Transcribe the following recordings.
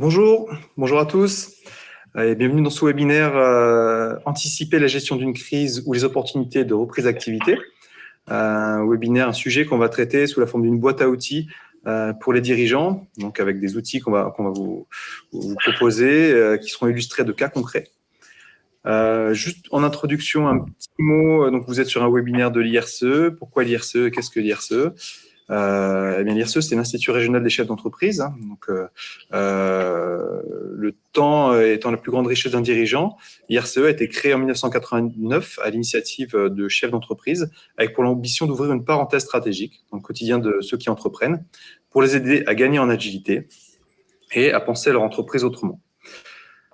Bonjour à tous et bienvenue dans ce webinaire Anticiper la gestion d'une crise ou les opportunités de reprise d'activité. Un webinaire, un sujet qu'on va traiter sous la forme d'une boîte à outils pour les dirigeants, donc avec des outils qu'on va vous proposer qui seront illustrés de cas concrets. Juste en introduction, un petit mot. Donc vous êtes sur un webinaire de l'IRCE. Pourquoi l'IRCE? Qu'est-ce que l'IRCE? Eh bien, l'IRCE, c'est l'Institut régional des chefs d'entreprise. Donc, le temps étant la plus grande richesse d'un dirigeant, l'IRCE a été créé en 1989 à l'initiative de chefs d'entreprise, avec pour l'ambition d'ouvrir une parenthèse stratégique dans le quotidien de ceux qui entreprennent, pour les aider à gagner en agilité et à penser leur entreprise autrement.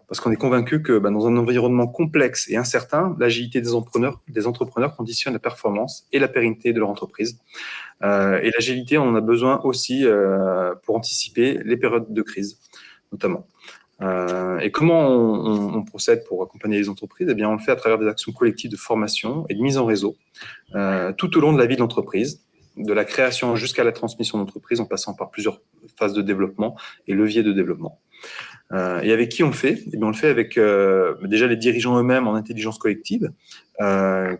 Parce qu'on est convaincu que dans un environnement complexe et incertain, l'agilité des entrepreneurs conditionne la performance et la pérennité de leur entreprise. Et l'agilité, on en a besoin aussi pour anticiper les périodes de crise, notamment. Et comment on procède pour accompagner les entreprises? Eh bien, on le fait à travers des actions collectives de formation et de mise en réseau, tout au long de la vie de l'entreprise, de la création jusqu'à la transmission d'entreprise, en passant par plusieurs phases de développement et leviers de développement. Et avec qui on le fait? Eh bien, on le fait avec déjà les dirigeants eux-mêmes en intelligence collective,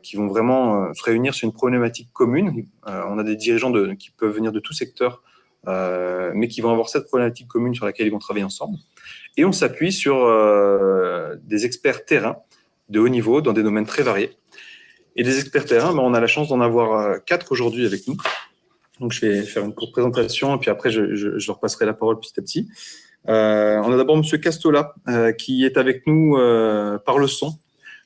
qui vont vraiment se réunir sur une problématique commune. On a des dirigeants qui peuvent venir de tout secteur, mais qui vont avoir cette problématique commune sur laquelle ils vont travailler ensemble. Et on s'appuie sur des experts terrain de haut niveau dans des domaines très variés. Et des experts terrain, on a la chance d'en avoir 4 aujourd'hui avec nous. Donc, je vais faire une courte présentation et puis après, je leur passerai la parole petit à petit. On a d'abord Monsieur Castola qui est avec nous par le son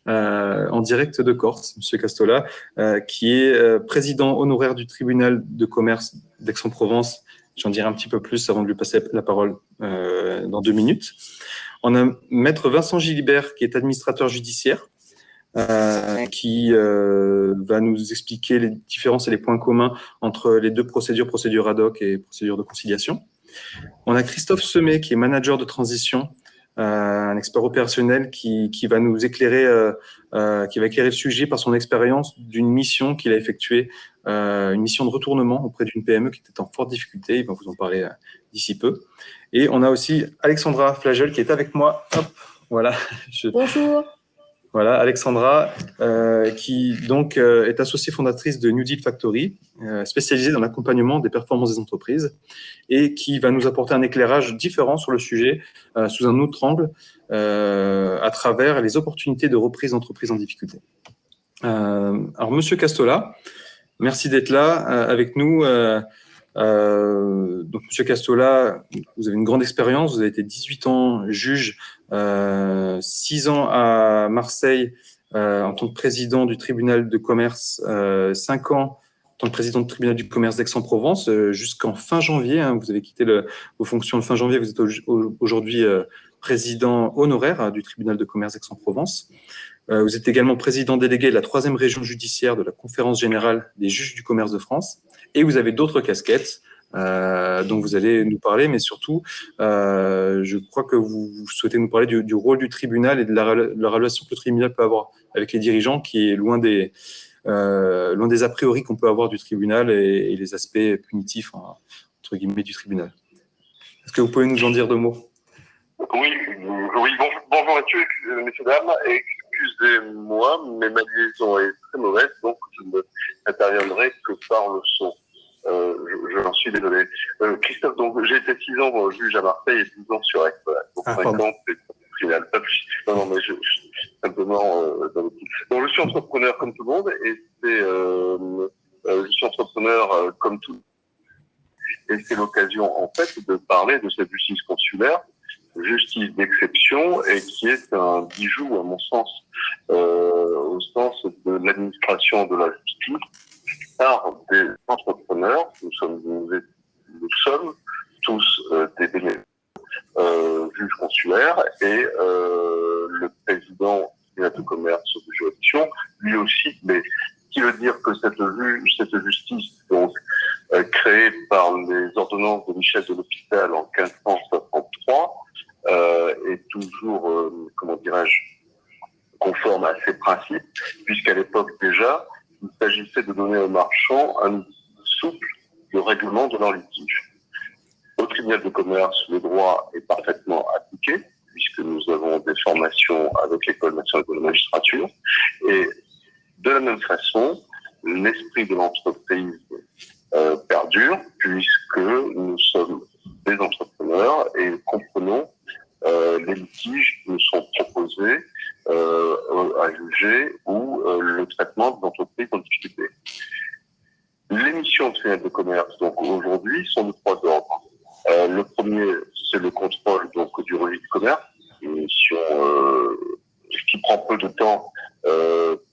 en direct de Corse. Monsieur Castola qui est président honoraire du tribunal de commerce d'Aix-en-Provence. J'en dirai un petit peu plus avant de lui passer la parole dans 2 minutes. On a Maître Vincent Gilibert qui est administrateur judiciaire qui va nous expliquer les différences et les points communs entre les deux procédure ad hoc et procédure de conciliation. On a Christophe Semet, qui est manager de transition, un expert opérationnel qui va nous éclairer, qui va éclairer le sujet par son expérience d'une mission qu'il a effectuée, une mission de retournement auprès d'une PME qui était en forte difficulté. Il va vous en parler d'ici peu. Et on a aussi Alexandra Flagel qui est avec moi. Hop, voilà. Bonjour. Voilà, Alexandra, qui donc est associée fondatrice de New Deal Factory, spécialisée dans l'accompagnement des performances des entreprises et qui va nous apporter un éclairage différent sur le sujet sous un autre angle à travers les opportunités de reprise d'entreprises en difficulté. Alors, Monsieur Castola, merci d'être là avec nous. Donc, Monsieur Castola, vous avez une grande expérience. Vous avez été 18 ans juge, 6 ans à Marseille en tant que président du tribunal de commerce, 5 ans en tant que président du tribunal du commerce d'Aix-en-Provence, jusqu'en fin janvier. Vous avez quitté vos fonctions le fin janvier. Vous êtes aujourd'hui président honoraire du tribunal de commerce d'Aix-en-Provence. Vous êtes également président délégué de la 3e région judiciaire de la Conférence générale des juges du commerce de France. Et vous avez d'autres casquettes dont vous allez nous parler, mais surtout, je crois que vous souhaitez nous parler du rôle du tribunal et de la relation que le tribunal peut avoir avec les dirigeants, qui est loin des a priori qu'on peut avoir du tribunal et les aspects punitifs, entre guillemets, du tribunal. Est-ce que vous pouvez nous en dire 2 mots? Oui, bonjour messieurs, dames. Excusez-moi, mais ma liaison est très mauvaise, donc je n'interviendrai que par le son. J'en suis désolé. Christophe, donc j'ai été 6 ans juge à Marseille et 12 ans sur Aix. Voilà. Donc 5 ans, c'est final. Pas plus. Non, mais je simplement dans le petit. Donc je suis entrepreneur comme tout le monde et je suis entrepreneur comme tout. Et c'est l'occasion en fait de parler de cette justice consulaire, justice d'exception, et qui est un bijou à mon sens, au sens de l'administration de la justice par des entrepreneurs. Nous sommes tous des bénévoles, juges consulaires, et le président du commerce de juridiction, lui aussi, mais ce qui veut dire que cette justice, donc créée par les ordonnances de Michel de l'Hôpital en 1563, est toujours, comment dirais-je, conforme à ses principes, puisqu'à l'époque déjà, il s'agissait de donner aux marchands un outil souple de règlement de leur litige. Au tribunal de commerce, le droit est parfaitement appliqué, puisque nous avons des formations avec l'École nationale de la magistrature. Et de la même façon, l'esprit de l'entreprise perdure, puisque nous sommes des entrepreneurs et comprenons les litiges qui nous sont proposés à juger ou le traitement des entreprises en difficulté. Les missions du tribunal de commerce, donc aujourd'hui, sont de 3 ordres. Le premier, c'est le contrôle donc du registre du commerce, une mission qui prend peu de temps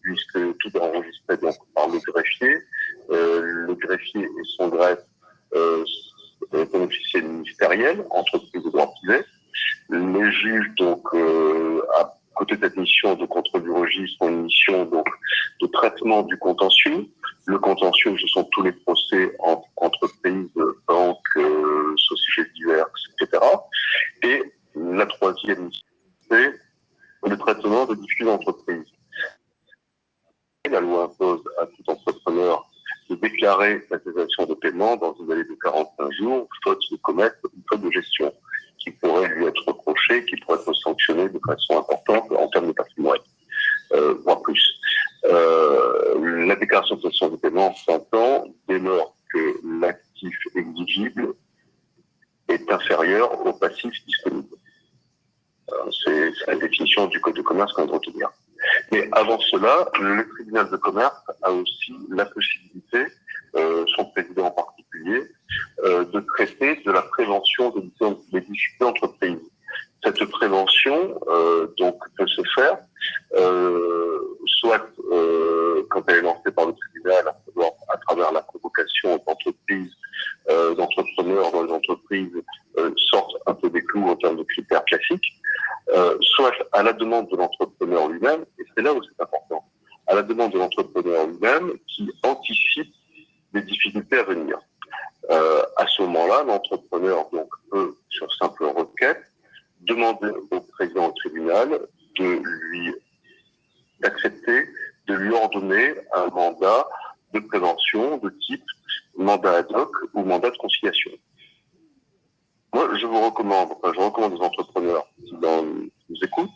puisque tout est enregistré donc par le greffier. Le greffier et son greffe est un officier ministériel, entreprise de droit privé. Les juges, donc, à côté de cette mission de contrôle du registre, ont une mission donc de traitement du contentieux. Le contentieux, ce sont tous les procès entre entreprises, banques, sociétés diverses, etc. Et la troisième, c'est le traitement de diffusion d'entreprise. La loi impose à tout entrepreneur de déclarer sa cessation de paiement dans un délai de 45 jours, faute de commettre une faute de gestion qui pourrait lui être reprochée, qui pourrait être sanctionnée de façon importante en termes de patrimoine, voire plus. La déclaration de cessation de paiement s'entend dès lors que l'actif exigible est inférieur au passif disponible. C'est la définition du Code de commerce qu'on doit retenir. Mais avant cela, le tribunal de commerce a aussi la possibilité, son président en particulier, de traiter de la prévention des difficultés d'entreprise. Cette prévention donc peut se faire soit quand elle est lancée par le tribunal à travers la convocation d'entreprises, d'entrepreneurs dans les entreprises sortent un peu des clous en termes de critères classiques, soit à la demande de l'entrepreneur lui-même, et c'est là où c'est important, à la demande de l'entrepreneur lui-même qui anticipe des difficultés à venir. À ce moment-là, l'entrepreneur donc peut, sur simple requête, demander au président du tribunal d'accepter, de lui ordonner un mandat de prévention de type mandat ad hoc ou mandat de conciliation. Moi, je recommande aux entrepreneurs qui nous écoutent,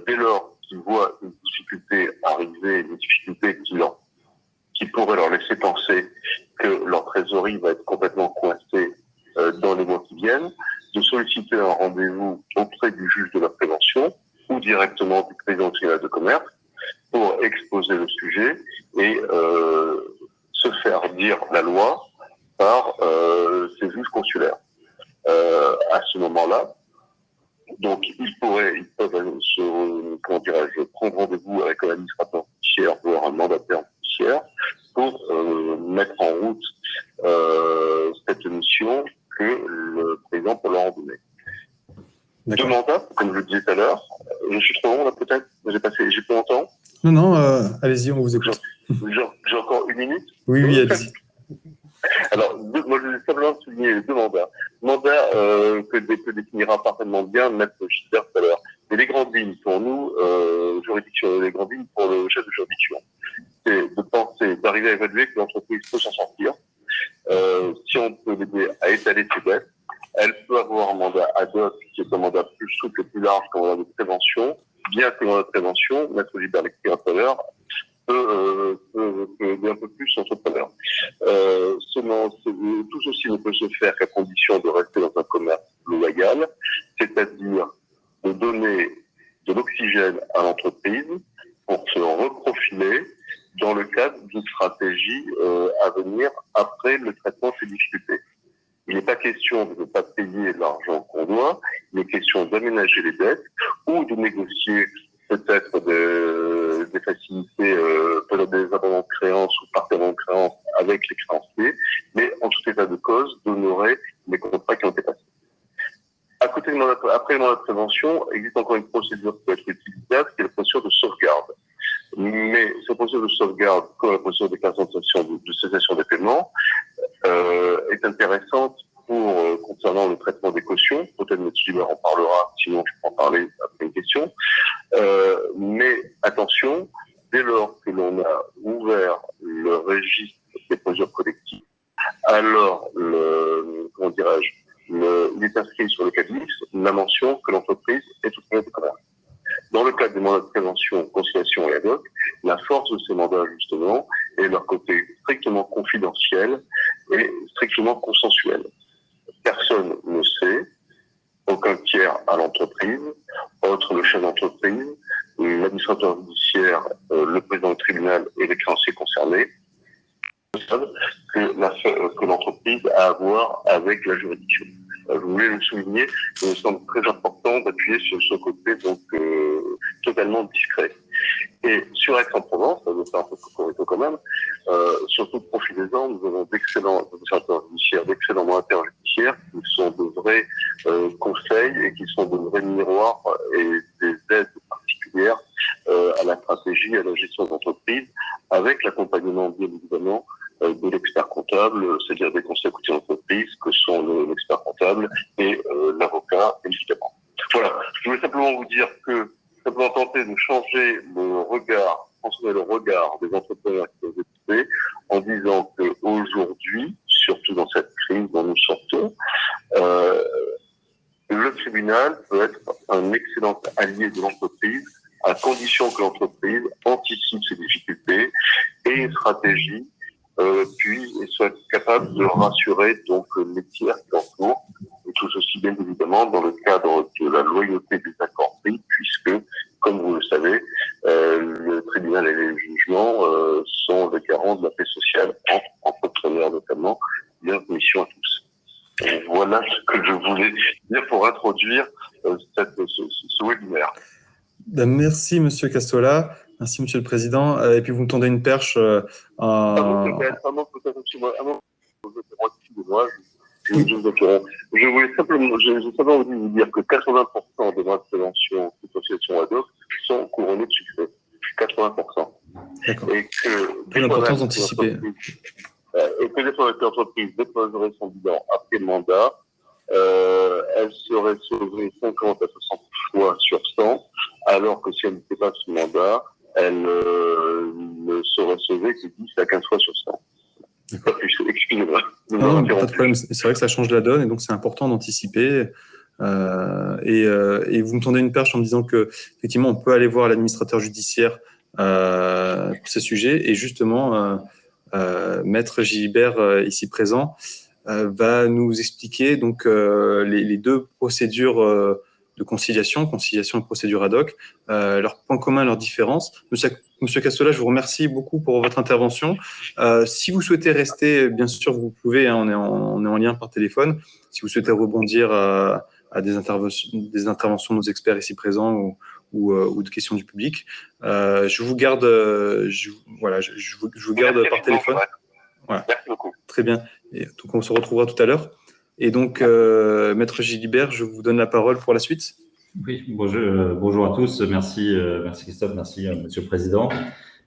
dès lors qu'ils voient une difficulté arriver, une difficulté qui pourrait leur laisser penser que leur trésorerie va être complètement coincée dans les mois qui viennent, de solliciter un rendez-vous auprès du juge de la prévention ou directement du président du tribunal de commerce pour exposer le sujet et se faire dire la loi par ces juges consulaires. À ce moment-là, donc ils peuvent prendre rendez-vous avec un administrateur judiciaire, voire un mandataire judiciaire, pour mettre en route cette mission que le président peut leur ordonner. Deux mandats, comme je le disais tout à l'heure. Je suis trop long là peut-être. J'ai plus longtemps. Non, allez-y, on vous écoute. J'ai encore 1 minute. Oui, allez-y. Alors, moi, je vais simplement souligner les 2 mandats. Mandat que définira parfaitement bien Maître Schiller tout à l'heure. Mais les grandes lignes pour nous, les grandes lignes pour le chef de juridiction, c'est de penser, d'arriver à évaluer que l'entreprise peut s'en sortir. Si on peut l'aider à étaler ses dettes, elle peut avoir un mandat ad hoc, qui est un mandat plus souple et plus large qu'un mandat de prévention, bien que le mandat de prévention, Maître Gilbert l'expliquera tout à l'heure, peut aider un peu plus l'entrepreneur. Tout ceci ne peut se faire qu'à condition de rester dans un commerce légal, c'est-à-dire de donner de l'oxygène à l'entreprise pour se reprofiler dans le cadre d'une stratégie à venir après le traitement de ces difficultés. Il n'est pas question de ne pas payer l'argent qu'on doit, il est question d'aménager les dettes ou de négocier peut-être des facilités, peut-être des abandons de créances ou partements de créances avec les créanciers, mais en tout état de cause, d'honorer les contrats qui ont été passés. Après le mandat de prévention, existe encore une procédure qui peut être utilisable, qui est la procédure de sauvegarde. Mais cette procédure de sauvegarde, comme la procédure de déclaration de cessation des paiements, est intéressante concernant le traitement des cautions. Peut-être M. Gilbert en parlera, sinon je peux en parler après une question. Mais attention, dès lors que l'on a ouvert le registre des procédures collectives, alors il est inscrit sur le cabis la mention que l'entreprise est autonome de commerce. Dans le cadre des mandats de prévention, conciliation et ad hoc, la force de ces mandats, justement, est leur côté strictement confidentiel et strictement consensuel. Personne ne sait, aucun tiers à l'entreprise, autre le chef d'entreprise, l'administrateur judiciaire, le président du tribunal et les créanciers concernés, que l'entreprise a à voir avec la juridiction. Je voulais le souligner, il me semble très important d'appuyer sur ce côté donc totalement discret. Et sur Aix-en-Provence, ça veut faire un peu cocorico quand même, surtout profilez-en, nous avons d'excellents administrateurs judiciaires, d'excellents mandataires judiciaires qui sont de vrais conseils et qui sont de vrais miroirs et des aides particulières à la stratégie, à la gestion d'entreprise, avec l'accompagnement bien évidemment de l'expert comptable, c'est-à-dire des conseils côté d'entreprise que sont l'expert comptable et l'avocat, évidemment. Voilà, je voulais simplement vous dire que simplement tenter de changer le regard, transformer le regard des entrepreneurs qui peuvent écouter en disant qu'aujourd'hui, surtout dans cette crise dont nous sortons, le tribunal peut être un excellent allié de l'entreprise à condition que l'entreprise anticipe ses difficultés et une stratégie puis soit capable de rassurer donc les tiers qui entourent, et tout ceci bien évidemment dans le cadre de la loyauté des accords pris, puisque, comme vous le savez, le tribunal et les jugements sont les garants de la paix sociale entre entrepreneurs notamment. Bienvenue à tous. Et voilà ce que je voulais dire pour introduire ce webinaire. Merci, Monsieur Castola. Merci, Monsieur le Président. Et puis, vous me tendez une perche Je voulais simplement vous dire que 80% des mois de prévention de conciliation ad hoc sont couronnés de succès. 80%. D'accord. Et que l'importance d'anticiper. Et que l'entreprise déposerait son bilan après le mandat, elle serait sauvée 50 à 60 fois sur 100, alors que si elle n'était pas sous mandat, elle ne serait sauvée que 10 à 15 fois sur 100. Excusez-moi. Non, pas de problème. C'est vrai que ça change la donne et donc c'est important d'anticiper. Et vous me tendez une perche en me disant que effectivement on peut aller voir l'administrateur judiciaire pour ces sujets et justement Maître Gilbert ici présent va nous expliquer donc les deux procédures de conciliation et procédure ad hoc, leurs points communs, leurs différences. Monsieur Castola, je vous remercie beaucoup pour votre intervention. Si vous souhaitez rester, bien sûr, vous pouvez, hein, on est en lien par téléphone. Si vous souhaitez rebondir à des interventions de nos experts ici présents ou de questions du public, je vous garde, je vous garde par téléphone. Voilà. Merci beaucoup. Très bien. Et donc, on se retrouvera tout à l'heure. Et donc, Maître Gilbert, je vous donne la parole pour la suite. Oui, bonjour à tous. Merci Christophe, merci Monsieur le Président.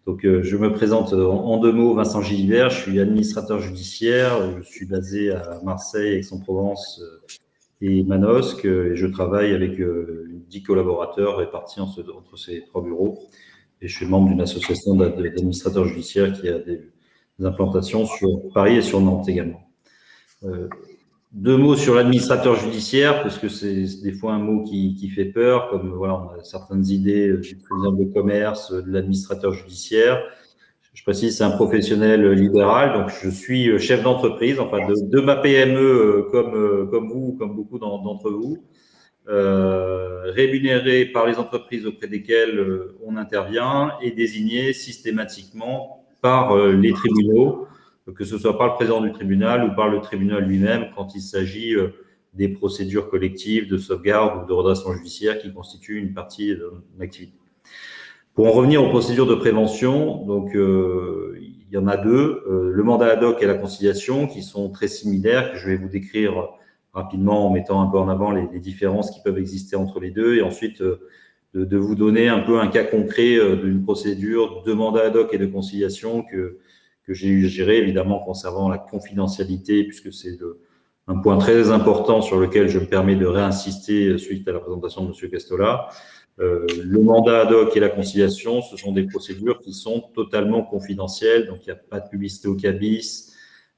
Donc, je me présente en deux mots, Vincent Gilbert. Je suis administrateur judiciaire. Je suis basé à Marseille, Aix-en-Provence et Manosque. Et je travaille avec 10 collaborateurs répartis entre ces 3 bureaux. Et je suis membre d'une association d'administrateurs judiciaires qui a des implantations sur Paris et sur Nantes également. 2 mots sur l'administrateur judiciaire, parce que c'est des fois un mot qui fait peur, comme voilà, on a certaines idées du tribunal de commerce, de l'administrateur judiciaire. Je précise, c'est un professionnel libéral, donc je suis chef d'entreprise, enfin de ma PME comme vous, comme beaucoup d'entre vous, rémunéré par les entreprises auprès desquelles on intervient et désigné systématiquement par les tribunaux, que ce soit par le président du tribunal ou par le tribunal lui-même quand il s'agit des procédures collectives de sauvegarde ou de redressement judiciaire qui constituent une partie de l'activité. Pour en revenir aux procédures de prévention, donc il y en a 2, le mandat ad hoc et la conciliation qui sont très similaires, que je vais vous décrire rapidement en mettant un peu en avant les différences qui peuvent exister entre les deux et ensuite de vous donner un peu un cas concret d'une procédure de mandat ad hoc et de conciliation que j'ai géré, évidemment conservant la confidentialité, puisque c'est un point très important sur lequel je me permets de réinsister suite à la présentation de M. Castola. Le mandat ad hoc et la conciliation, ce sont des procédures qui sont totalement confidentielles, donc il n'y a pas de publicité au cabis,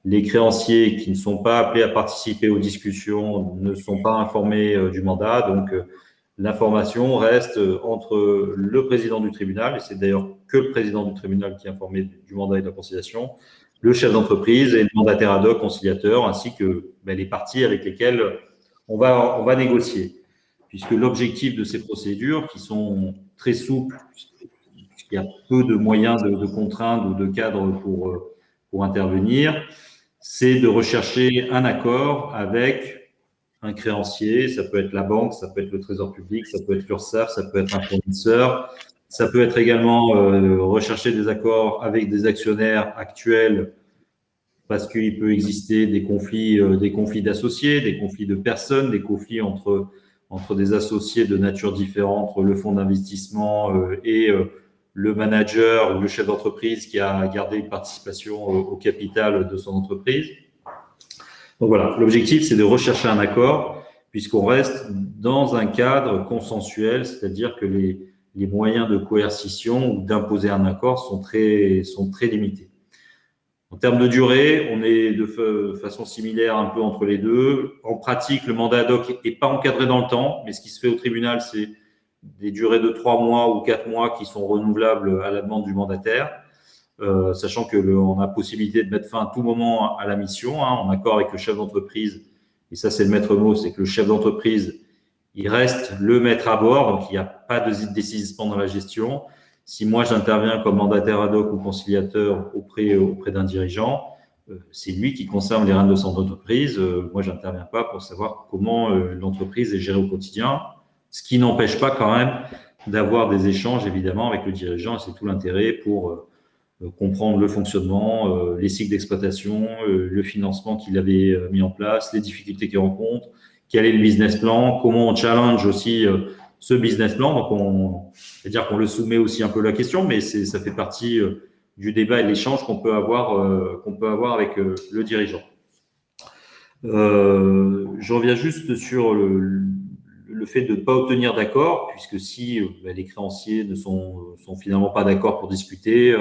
Les créanciers qui ne sont pas appelés à participer aux discussions ne sont pas informés du mandat. Donc, l'information reste entre le président du tribunal, et c'est d'ailleurs que le président du tribunal qui est informé du mandat et de la conciliation, le chef d'entreprise et le mandataire ad hoc conciliateur, ainsi que les parties avec lesquelles on va négocier. Puisque l'objectif de ces procédures, qui sont très souples, puisqu'il y a peu de moyens de contraindre ou de cadres pour intervenir, c'est de rechercher un accord avec un créancier. Ça peut être la banque, ça peut être le Trésor public, ça peut être l'URSSAF, ça peut être un fournisseur. Ça peut être également rechercher des accords avec des actionnaires actuels, parce qu'il peut exister des conflits d'associés, des conflits de personnes, des conflits entre des associés de nature différente, entre le fonds d'investissement et le manager ou le chef d'entreprise qui a gardé une participation au capital de son entreprise. Donc voilà, l'objectif, c'est de rechercher un accord, puisqu'on reste dans un cadre consensuel, c'est-à-dire que les moyens de coercition ou d'imposer un accord sont très limités. En termes de durée, on est de façon similaire un peu entre les deux. En pratique, le mandat ad hoc n'est pas encadré dans le temps, mais ce qui se fait au tribunal, c'est des durées de 3 mois ou 4 mois qui sont renouvelables à la demande du mandataire, sachant qu'on a possibilité de mettre fin à tout moment à la mission, en accord avec le chef d'entreprise. Et ça, c'est le maître mot, c'est que le chef d'entreprise, il reste le maître à bord, donc il n'y a pas de dessaisissement dans la gestion. Si moi, j'interviens comme mandataire ad hoc ou conciliateur auprès d'un dirigeant, c'est lui qui conserve les rênes de son entreprise. Moi, je n'interviens pas pour savoir comment l'entreprise est gérée au quotidien, ce qui n'empêche pas quand même d'avoir des échanges, évidemment, avec le dirigeant. C'est tout l'intérêt pour comprendre le fonctionnement, les cycles d'exploitation, le financement qu'il avait mis en place, les difficultés qu'il rencontre, quel est le business plan, comment on challenge aussi ce business plan. Donc, c'est-à-dire qu'on le soumet aussi un peu la question, mais ça fait partie du débat et de l'échange qu'on peut avoir avec le dirigeant. Je reviens juste sur le fait de ne pas obtenir d'accord, puisque si les créanciers ne sont finalement pas d'accord pour discuter,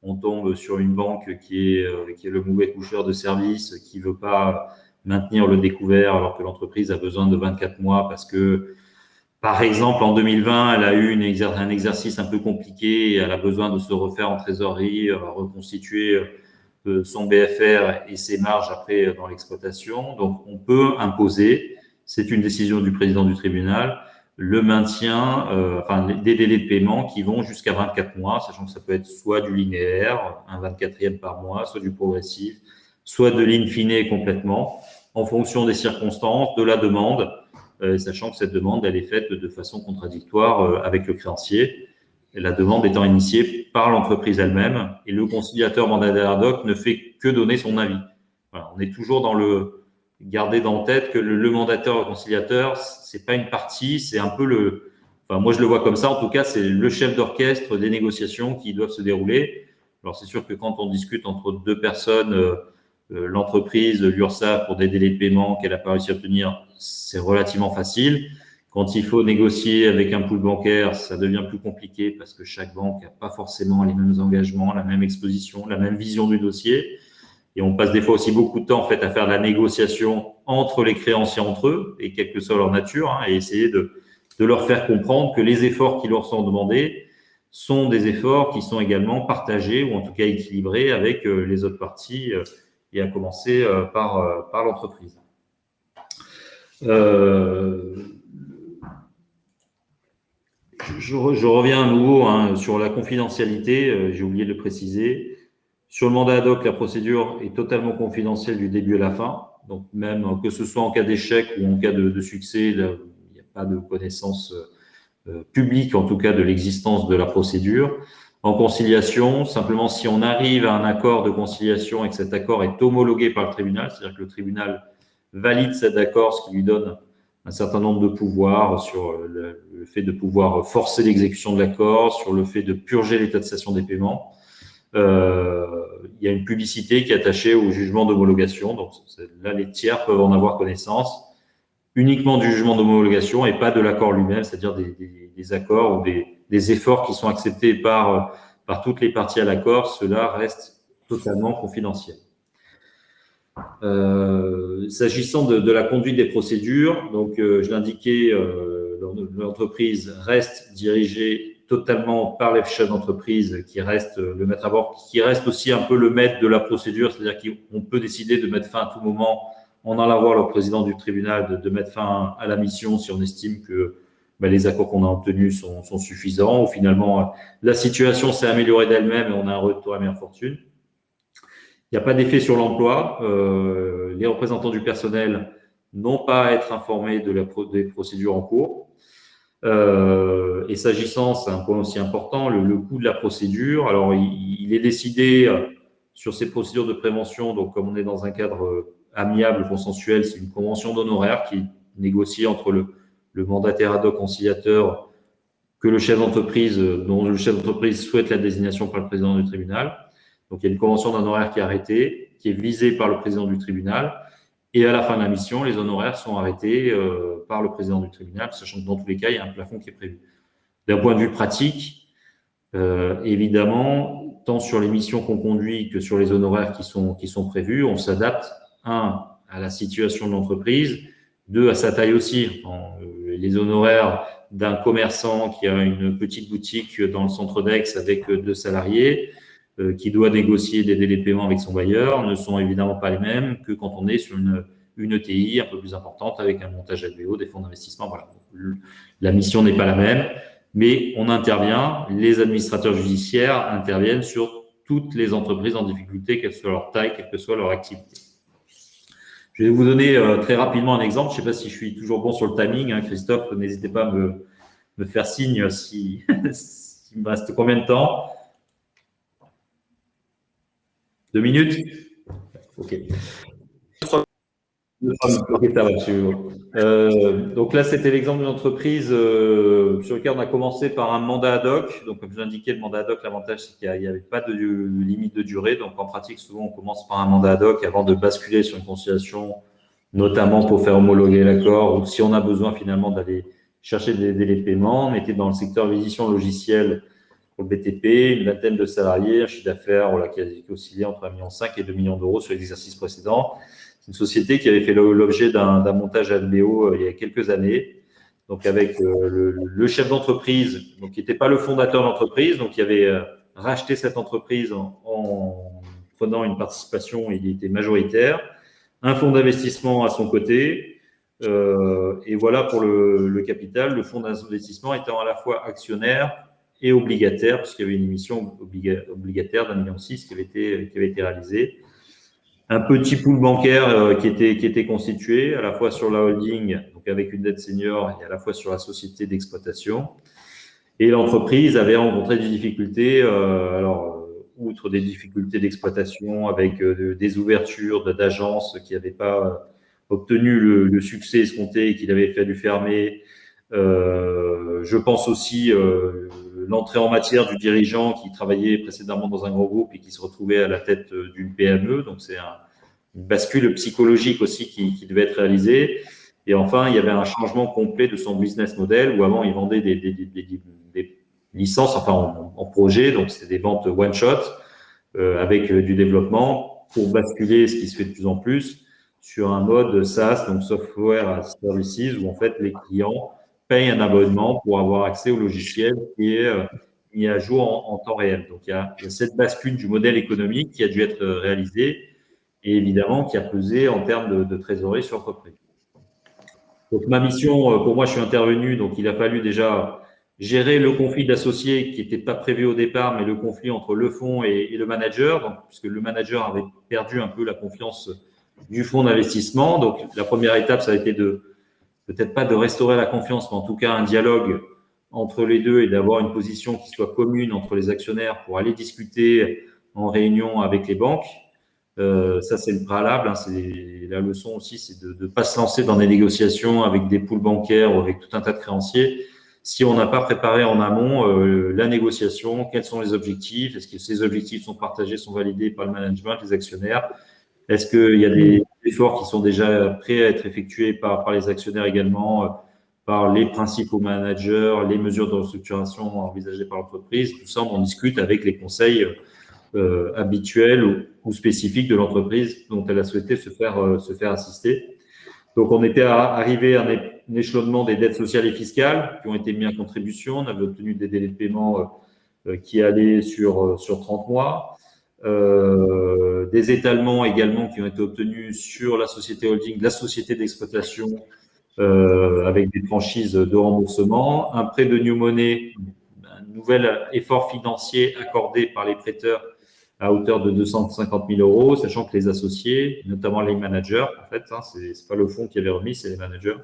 on tombe sur une banque qui est le mauvais coucheur de service, qui ne veut pas maintenir le découvert alors que l'entreprise a besoin de 24 mois parce que, par exemple, en 2020, elle a eu un exercice un peu compliqué et elle a besoin de se refaire en trésorerie, reconstituer son BFR et ses marges après dans l'exploitation. Donc, on peut imposer, c'est une décision du président du tribunal, le maintien des délais de paiement qui vont jusqu'à 24 mois, sachant que ça peut être soit du linéaire, un 24e par mois, soit du progressif, soit de l'in fine complètement, en fonction des circonstances, de la demande, sachant que cette demande, elle est faite de façon contradictoire avec le créancier, et la demande étant initiée par l'entreprise elle-même, et le conciliateur mandataire ad hoc ne fait que donner son avis. Voilà, on est toujours dans garder en tête que le mandataire conciliateur, c'est pas une partie, c'est un peu moi je le vois comme ça, en tout cas, c'est le chef d'orchestre des négociations qui doivent se dérouler. Alors c'est sûr que quand on discute entre deux personnes, l'entreprise, l'URSSAF, pour des délais de paiement qu'elle n'a pas réussi à obtenir, c'est relativement facile. Quand il faut négocier avec un pool bancaire, ça devient plus compliqué parce que chaque banque n'a pas forcément les mêmes engagements, la même exposition, la même vision du dossier. Et on passe des fois aussi beaucoup de temps en fait à faire de la négociation entre les créanciers entre eux, et quelle que soit leur nature, et essayer de leur faire comprendre que les efforts qui leur sont demandés sont des efforts qui sont également partagés ou en tout cas équilibrés avec les autres parties, et à commencer par l'entreprise. Je reviens à nouveau sur la confidentialité, j'ai oublié de le préciser. Sur le mandat ad hoc, la procédure est totalement confidentielle du début à la fin. Donc, même que ce soit en cas d'échec ou en cas de succès, il n'y a pas de connaissance publique, en tout cas, de l'existence de la procédure. En conciliation, simplement, si on arrive à un accord de conciliation et que cet accord est homologué par le tribunal, c'est-à-dire que le tribunal valide cet accord, ce qui lui donne un certain nombre de pouvoirs sur le fait de pouvoir forcer l'exécution de l'accord, sur le fait de purger l'état de cessation des paiements. Il y a une publicité qui est attachée au jugement d'homologation. Donc là, les tiers peuvent en avoir connaissance uniquement du jugement d'homologation et pas de l'accord lui-même, c'est-à-dire des accords ou des efforts qui sont acceptés par toutes les parties à l'accord. Cela reste totalement confidentiel. S'agissant de la conduite des procédures, donc je l'indiquais, l'entreprise reste dirigée totalement par les chefs d'entreprise qui reste le maître à bord, qui reste aussi un peu le maître de la procédure, c'est-à-dire qu'on peut décider de mettre fin à tout moment en allant voir le président du tribunal de mettre fin à la mission si on estime que les accords qu'on a obtenus sont suffisants, ou finalement la situation s'est améliorée d'elle-même et on a un retour à meilleure fortune. Il n'y a pas d'effet sur l'emploi. Les représentants du personnel n'ont pas à être informés des procédures en cours. Et s'agissant, c'est un point aussi important, le coût de la procédure. Alors, il est décidé sur ces procédures de prévention, donc comme on est dans un cadre amiable, consensuel, c'est une convention d'honoraires qui est négociée entre le mandataire ad hoc conciliateur que le chef d'entreprise, dont le chef d'entreprise souhaite la désignation par le président du tribunal. Donc, il y a une convention d'honoraires qui est arrêtée, qui est visée par le président du tribunal. Et à la fin de la mission, les honoraires sont arrêtés par le président du tribunal, sachant que dans tous les cas, il y a un plafond qui est prévu. D'un point de vue pratique, évidemment, tant sur les missions qu'on conduit que sur les honoraires qui sont prévus, on s'adapte, un, à la situation de l'entreprise, deux, à sa taille aussi. Les honoraires d'un commerçant qui a une petite boutique dans le centre d'Aix avec 2 salariés, qui doit négocier des délais de paiement avec son bailleur, ne sont évidemment pas les mêmes que quand on est sur une ETI un peu plus importante avec un montage LBO, des fonds d'investissement. Voilà. La mission n'est pas la même, mais on intervient, les administrateurs judiciaires interviennent sur toutes les entreprises en difficulté, quelle soit leur taille, quelle que soit leur activité. Je vais vous donner très rapidement un exemple. Je ne sais pas si je suis toujours bon sur le timing, hein, Christophe, n'hésitez pas à me faire signe s'il me reste combien de temps. 2 minutes? Ok. Ok, ça va. Donc là, c'était l'exemple d'une entreprise sur laquelle on a commencé par un mandat ad hoc. Donc, comme je l'indiquais, le mandat ad hoc, l'avantage, c'est qu'il n'y avait pas de limite de durée. Donc, en pratique, souvent, on commence par un mandat ad hoc avant de basculer sur une conciliation, notamment pour faire homologuer l'accord ou si on a besoin finalement d'aller chercher des délais de paiement. On était dans le secteur d'édition logicielle pour le BTP, une vingtaine de salariés, un chiffre d'affaires qui oscillait entre 1,5 million et 2 millions d'euros sur l'exercice précédent. C'est une société qui avait fait l'objet d'un montage LBO il y a quelques années, donc avec le chef d'entreprise, donc qui n'était pas le fondateur de l'entreprise, donc qui avait racheté cette entreprise en prenant une participation, il était majoritaire, un fonds d'investissement à son côté, et voilà pour le capital, le fonds d'investissement étant à la fois actionnaire et obligataire, puisqu'il y avait une émission obligataire d'1,6 million qui avait été réalisée. Un petit pool bancaire qui était constitué à la fois sur la holding, donc avec une dette senior, et à la fois sur la société d'exploitation. Et l'entreprise avait rencontré des difficultés, outre des difficultés d'exploitation avec des ouvertures d'agences qui n'avaient pas obtenu le succès escompté et qu'il avait fallu fermer. Je pense aussi l'entrée en matière du dirigeant qui travaillait précédemment dans un gros groupe et qui se retrouvait à la tête d'une PME. Donc, c'est une bascule psychologique aussi qui devait être réalisée. Et enfin, il y avait un changement complet de son business model où avant, il vendait des licences, enfin en projet. Donc, c'était des ventes one-shot avec du développement pour basculer, ce qui se fait de plus en plus, sur un mode SaaS, donc Software as Services, où en fait, les clients paye un abonnement pour avoir accès au logiciel qui est mis à jour en temps réel. Donc, il y a cette bascule du modèle économique qui a dû être réalisée et évidemment qui a pesé en termes de trésorerie sur l'entreprise. Donc, ma mission, pour moi, je suis intervenu. Donc, il a fallu déjà gérer le conflit d'associés qui n'était pas prévu au départ, mais le conflit entre le fonds et le manager, donc, puisque le manager avait perdu un peu la confiance du fonds d'investissement. Donc, la première étape, ça a été peut-être pas de restaurer la confiance, mais en tout cas un dialogue entre les deux et d'avoir une position qui soit commune entre les actionnaires pour aller discuter en réunion avec les banques. Ça, c'est le préalable. Hein, c'est la leçon aussi, c'est de ne pas se lancer dans des négociations avec des pools bancaires ou avec tout un tas de créanciers si on n'a pas préparé en amont la négociation, quels sont les objectifs, est-ce que ces objectifs sont partagés, sont validés par le management, les actionnaires, est-ce qu'il y a des efforts qui sont déjà prêts à être effectués par les actionnaires également, par les principaux managers, les mesures de restructuration envisagées par l'entreprise. Tout ça, on en discute avec les conseils habituelle ou spécifique de l'entreprise dont elle a souhaité se faire assister. Donc, on était arrivé à un échelonnement des dettes sociales et fiscales qui ont été mis en contribution. On avait obtenu des délais de paiement qui allaient sur 30 mois. Des étalements également qui ont été obtenus sur la société holding, la société d'exploitation avec des franchises de remboursement. Un prêt de New Money, un nouvel effort financier accordé par les prêteurs à hauteur de 250 000 euros, sachant que les associés, notamment les managers, en fait, c'est pas le fonds qui avait remis, c'est les managers,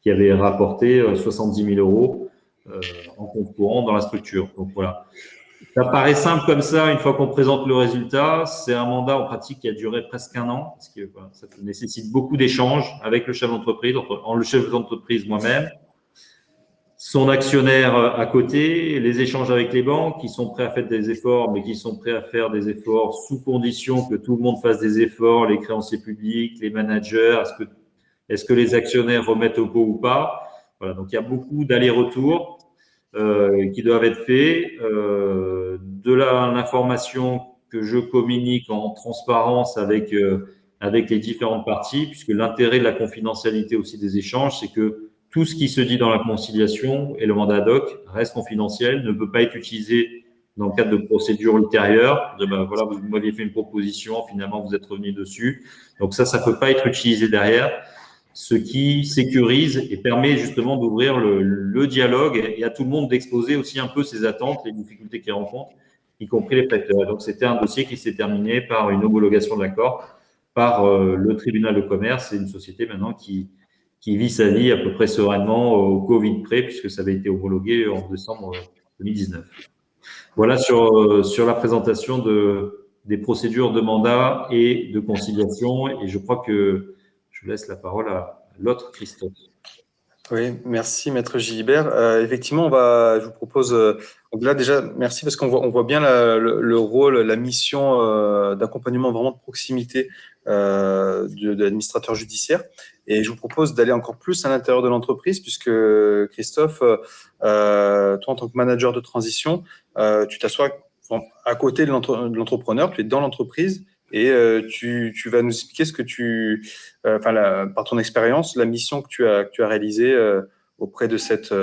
qui avaient rapporté 70 000 euros en compte courant dans la structure. Donc voilà. Ça paraît simple comme ça, une fois qu'on présente le résultat. C'est un mandat en pratique qui a duré presque 1 an, parce que voilà, ça nécessite beaucoup d'échanges avec le chef d'entreprise, le chef d'entreprise moi-même, son actionnaire à côté, les échanges avec les banques qui sont prêts à faire des efforts, mais qui sont prêts à faire des efforts sous condition que tout le monde fasse des efforts, les créanciers publics, les managers, est-ce que les actionnaires remettent au pot ou pas? Voilà, donc il y a beaucoup d'allers-retours qui doivent être faits, de l'information que je communique en transparence avec les différentes parties, puisque l'intérêt de la confidentialité aussi des échanges, c'est que tout ce qui se dit dans la conciliation et le mandat ad hoc reste confidentiel, ne peut pas être utilisé dans le cadre de procédures ultérieures. Voilà, vous m'aviez fait une proposition, finalement vous êtes revenu dessus. Donc ça peut pas être utilisé derrière, ce qui sécurise et permet justement d'ouvrir le dialogue et à tout le monde d'exposer aussi un peu ses attentes, les difficultés qu'il rencontre, y compris les prêteurs. Donc c'était un dossier qui s'est terminé par une homologation de l'accord par le tribunal de commerce. C'est une société maintenant qui vit sa vie à peu près sereinement au Covid près, puisque ça avait été homologué en décembre 2019. Voilà sur la présentation des procédures de mandat et de conciliation. Et je crois que je laisse la parole à l'autre Christophe. Oui, merci Maître Gilbert. Effectivement, je vous propose, donc là déjà, merci parce qu'on voit bien le rôle, la mission d'accompagnement vraiment de proximité de l'administrateur judiciaire. Et je vous propose d'aller encore plus à l'intérieur de l'entreprise, puisque Christophe, toi en tant que manager de transition, tu t'assois à côté de l'entrepreneur, tu es dans l'entreprise. Et tu vas nous expliquer ce que par ton expérience, la mission que tu as réalisée auprès de cette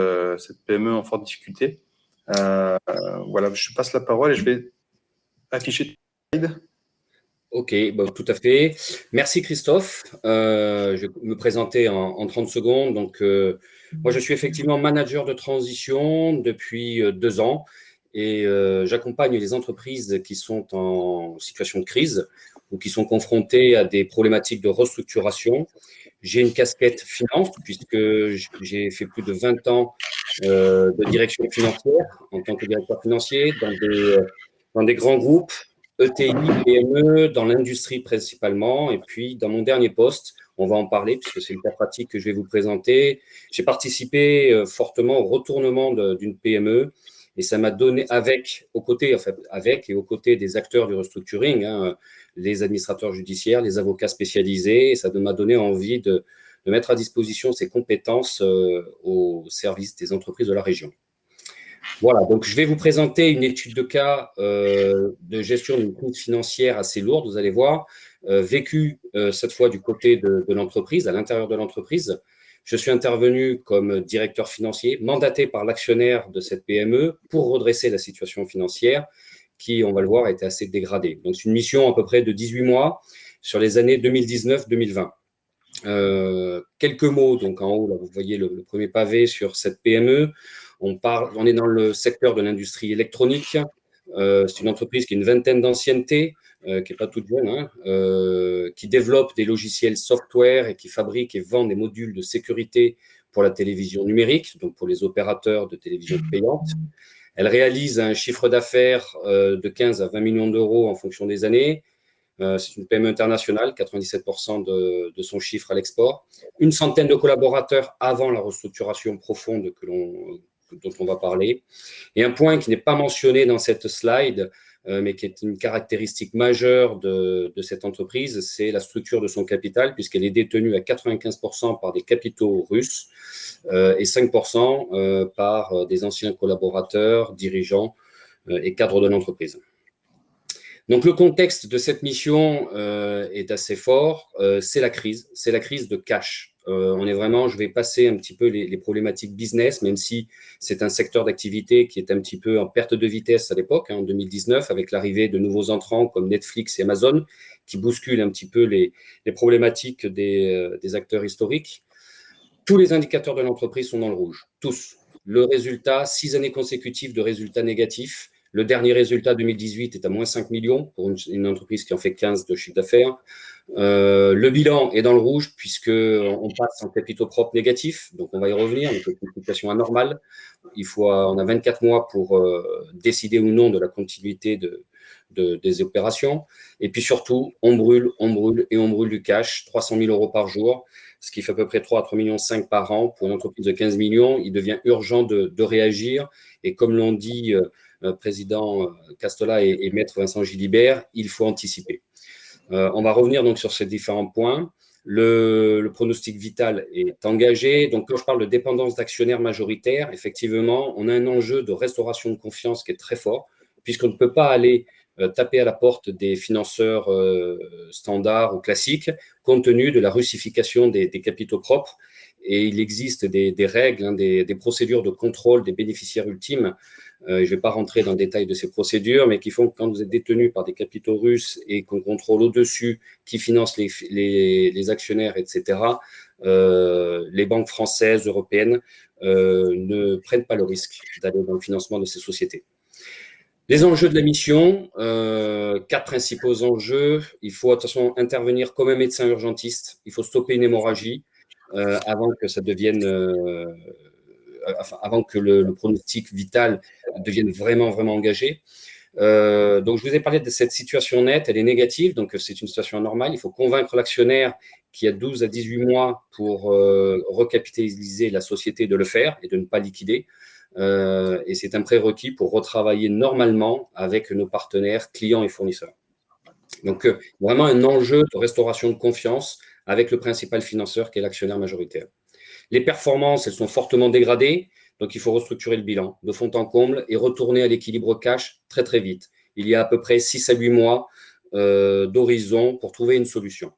PME en forte difficulté. Voilà, je passe la parole et je vais afficher le slide. Ok, tout à fait. Merci Christophe. Je vais me présenter en 30 secondes. Donc, moi, je suis effectivement manager de transition depuis 2 ans et j'accompagne les entreprises qui sont en situation de crise ou qui sont confrontées à des problématiques de restructuration. J'ai une casquette finance puisque j'ai fait plus de 20 ans de direction financière en tant que directeur financier dans des grands groupes, ETI, PME, dans l'industrie principalement. Et puis, dans mon dernier poste, on va en parler puisque c'est le cas pratique que je vais vous présenter. J'ai participé fortement au retournement d'une PME et ça m'a donné aux côtés des acteurs du restructuring, les administrateurs judiciaires, les avocats spécialisés, et ça m'a donné envie de mettre à disposition ces compétences au service des entreprises de la région. Voilà, donc je vais vous présenter une étude de cas de gestion d'une crise financière assez lourde, vous allez voir, vécue cette fois du côté de l'entreprise, à l'intérieur de l'entreprise. Je suis intervenu comme directeur financier, mandaté par l'actionnaire de cette PME pour redresser la situation financière qui, on va le voir, était assez dégradée. Donc, c'est une mission à peu près de 18 mois sur les années 2019-2020. Quelques mots, donc en haut, là, vous voyez le premier pavé sur cette PME. On est dans le secteur de l'industrie électronique. C'est une entreprise qui a une vingtaine d'ancienneté, qui n'est pas toute jeune, qui développe des logiciels software et qui fabrique et vend des modules de sécurité pour la télévision numérique, donc pour les opérateurs de télévision payante. Elle réalise un chiffre d'affaires de 15 à 20 millions d'euros en fonction des années. C'est une PME internationale, 97% de son chiffre à l'export. Une centaine de collaborateurs avant la restructuration profonde dont on va parler. Et un point qui n'est pas mentionné dans cette slide, mais qui est une caractéristique majeure de cette entreprise, c'est la structure de son capital, puisqu'elle est détenue à 95% par des capitaux russes et 5% par des anciens collaborateurs, dirigeants et cadres de l'entreprise. Donc, le contexte de cette mission est assez fort. C'est la crise de cash. Je vais passer un petit peu les problématiques business, même si c'est un secteur d'activité qui est un petit peu en perte de vitesse à l'époque, en 2019, avec l'arrivée de nouveaux entrants comme Netflix et Amazon, qui bousculent un petit peu les problématiques des acteurs historiques. Tous les indicateurs de l'entreprise sont dans le rouge, tous. Le résultat, 6 années consécutives de résultats négatifs. Le dernier résultat 2018 est à moins 5 millions pour une entreprise qui en fait 15 de chiffre d'affaires. Le bilan est dans le rouge puisqu'on passe en capitaux propres négatifs, donc on va y revenir, donc c'est une situation anormale. On a 24 mois pour décider ou non de la continuité des opérations. Et puis surtout, on brûle du cash, 300 000 euros par jour, ce qui fait à peu près 3 à 3,5 millions par an. Pour une entreprise de 15 millions, il devient urgent de réagir. Et comme l'ont dit président Castola et maître Vincent Gilibert, il faut anticiper. On va revenir donc sur ces différents points. Le pronostic vital est engagé. Donc, quand je parle de dépendance d'actionnaires majoritaires, effectivement, on a un enjeu de restauration de confiance qui est très fort, puisqu'on ne peut pas aller taper à la porte des financeurs standards ou classiques, compte tenu de la russification des capitaux propres. Et il existe des règles, des procédures de contrôle des bénéficiaires ultimes. Je ne vais pas rentrer dans le détail de ces procédures, mais qui font que quand vous êtes détenu par des capitaux russes et qu'on contrôle au-dessus qui financent les actionnaires, etc., les banques françaises, européennes ne prennent pas le risque d'aller dans le financement de ces sociétés. Les enjeux de la mission, 4 principaux enjeux. Il faut attention intervenir comme un médecin urgentiste. Il faut stopper une hémorragie avant que ça devienne, avant que le pronostic vital devienne vraiment engagé. Donc, je vous ai parlé de cette situation nette. Elle est négative, donc c'est une situation anormale. Il faut convaincre l'actionnaire qui a 12 à 18 mois pour recapitaliser la société de le faire et de ne pas liquider. Et c'est un prérequis pour retravailler normalement avec nos partenaires, clients et fournisseurs. Donc, vraiment un enjeu de restauration de confiance avec le principal financeur qui est l'actionnaire majoritaire. Les performances, elles sont fortement dégradées, donc il faut restructurer le bilan de fond en comble et retourner à l'équilibre cash très vite. Il y a à peu près 6 à 8 mois d'horizon pour trouver une solution.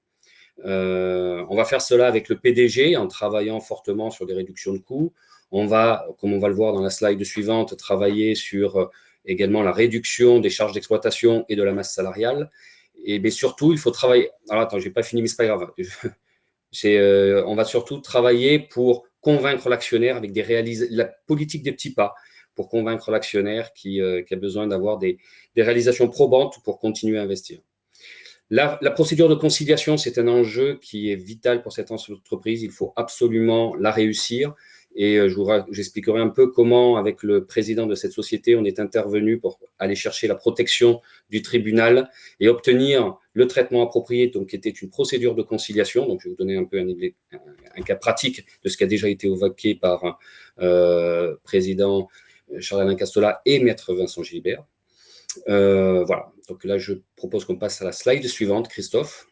On va faire cela avec le PDG en travaillant fortement sur des réductions de coûts. On va, comme on va le voir dans la slide suivante, travailler sur également la réduction des charges d'exploitation et de la masse salariale. Mais surtout, il faut travailler. Alors attends, je n'ai pas fini, mais ce n'est pas grave. On va surtout travailler pour convaincre l'actionnaire avec la politique des petits pas, pour convaincre l'actionnaire qui a besoin d'avoir des réalisations probantes pour continuer à investir. La procédure de conciliation, c'est un enjeu qui est vital pour cette entreprise. Il faut absolument la réussir. Et j'expliquerai un peu comment, avec le président de cette société, on est intervenu pour aller chercher la protection du tribunal et obtenir le traitement approprié, donc qui était une procédure de conciliation. Donc, je vais vous donner un peu un cas pratique de ce qui a déjà été évoqué par président Charles-Alain Castola et maître Vincent Gilibert. Voilà. Donc là, je propose qu'on passe à la slide suivante, Christophe,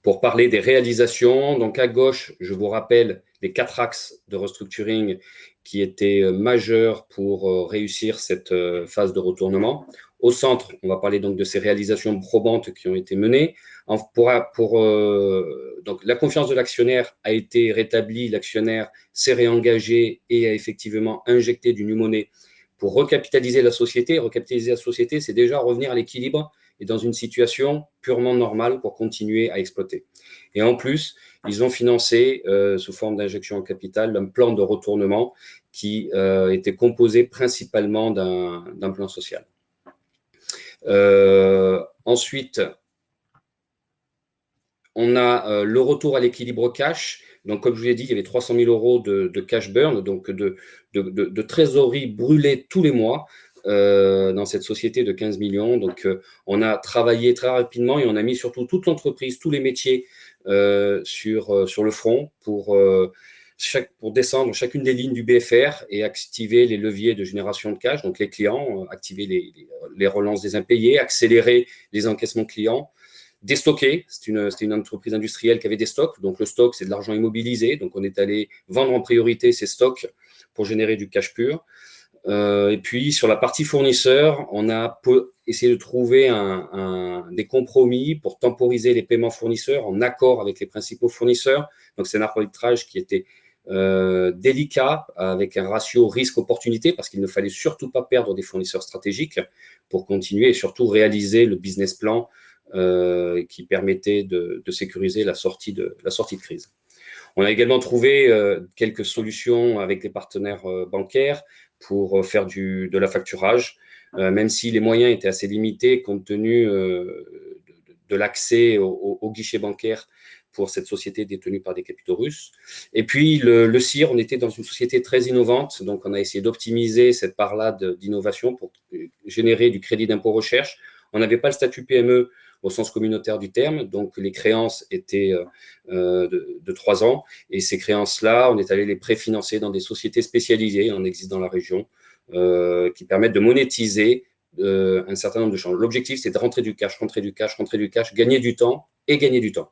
pour parler des réalisations. Donc, à gauche, je vous rappelle les 4 axes de restructuring qui étaient majeurs pour réussir cette phase de retournement. Au centre, on va parler donc de ces réalisations probantes qui ont été menées. Donc, la confiance de l'actionnaire a été rétablie, l'actionnaire s'est réengagé et a effectivement injecté du new money pour recapitaliser la société. Recapitaliser la société, c'est déjà revenir à l'équilibre et dans une situation purement normale pour continuer à exploiter. Et en plus, ils ont financé, sous forme d'injection en capital, un plan de retournement qui était composé principalement d'un plan social. Ensuite, on a le retour à l'équilibre cash. Donc, comme je vous l'ai dit, il y avait 300 000 euros de cash burn, donc de trésorerie brûlée tous les mois. Dans cette société de 15 millions. Donc, on a travaillé très rapidement et on a mis surtout toute l'entreprise, tous les métiers sur le front pour descendre chacune des lignes du BFR et activer les leviers de génération de cash, donc les clients, activer les relances des impayés, accélérer les encaissements clients, déstocker. C'était une entreprise industrielle qui avait des stocks. Donc, le stock, c'est de l'argent immobilisé. Donc, on est allé vendre en priorité ces stocks pour générer du cash pur. Et puis, sur la partie fournisseur, on a essayé de trouver des compromis pour temporiser les paiements fournisseurs en accord avec les principaux fournisseurs. Donc, c'est un arbitrage qui était délicat, avec un ratio risque-opportunité, parce qu'il ne fallait surtout pas perdre des fournisseurs stratégiques pour continuer et surtout réaliser le business plan qui permettait de sécuriser la sortie de crise. On a également trouvé quelques solutions avec les partenaires bancaires pour faire de la facturage, même si les moyens étaient assez limités compte tenu de l'accès au guichet bancaire pour cette société détenue par des capitaux russes. Et puis, le CIR, on était dans une société très innovante, donc on a essayé d'optimiser cette part-là d'innovation pour générer du crédit d'impôt recherche. On n'avait pas le statut PME au sens communautaire du terme, donc les créances étaient de 3 ans, et ces créances-là, on est allé les préfinancer dans des sociétés spécialisées, on existe dans la région, qui permettent de monétiser un certain nombre de changes. L'objectif, c'est de rentrer du cash, gagner du temps et gagner du temps.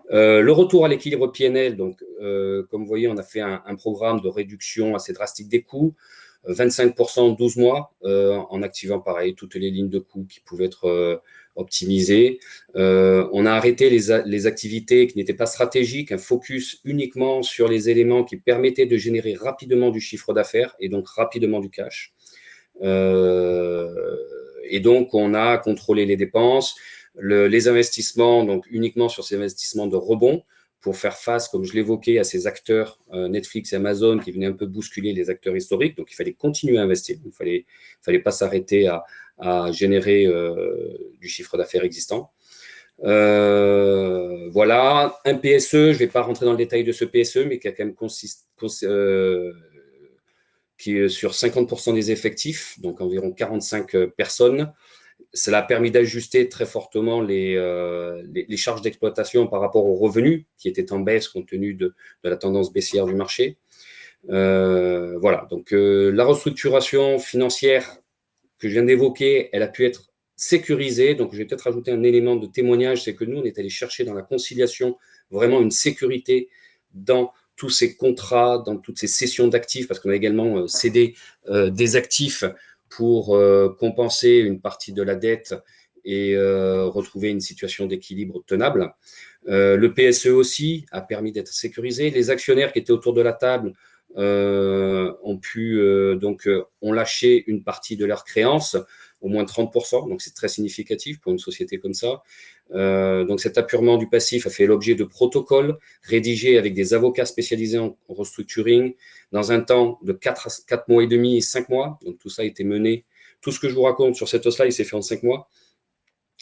Le retour à l'équilibre PNL, donc comme vous voyez, on a fait un programme de réduction assez drastique des coûts, 25% en 12 mois, en activant pareil toutes les lignes de coûts qui pouvaient être optimisées. On a arrêté les activités qui n'étaient pas stratégiques, un focus uniquement sur les éléments qui permettaient de générer rapidement du chiffre d'affaires et donc rapidement du cash. Et donc, on a contrôlé les dépenses, les investissements, donc uniquement sur ces investissements de rebond, pour faire face, comme je l'évoquais, à ces acteurs Netflix et Amazon qui venaient un peu bousculer les acteurs historiques. Donc, il fallait continuer à investir. Il ne fallait pas s'arrêter à générer du chiffre d'affaires existant. Voilà, un PSE, je ne vais pas rentrer dans le détail de ce PSE, mais qui a quand même qui est sur 50% des effectifs, donc environ 45 personnes. Cela a permis d'ajuster très fortement les charges d'exploitation par rapport aux revenus qui étaient en baisse compte tenu de la tendance baissière du marché. Voilà, donc la restructuration financière que je viens d'évoquer, elle a pu être sécurisée. Donc, je vais peut-être rajouter un élément de témoignage, c'est que nous, on est allé chercher dans la conciliation vraiment une sécurité dans tous ces contrats, dans toutes ces cessions d'actifs, parce qu'on a également cédé des actifs pour compenser une partie de la dette et retrouver une situation d'équilibre tenable. Le PSE aussi a permis d'être sécurisé. Les actionnaires qui étaient autour de la table ont lâché une partie de leurs créances, au moins 30%, donc c'est très significatif pour une société comme ça. Donc cet apurement du passif a fait l'objet de protocoles rédigés avec des avocats spécialisés en restructuring dans un temps de 4 mois et demi et 5 mois. Donc tout ça a été mené. Tout ce que je vous raconte sur cette slide, c'est fait en 5 mois.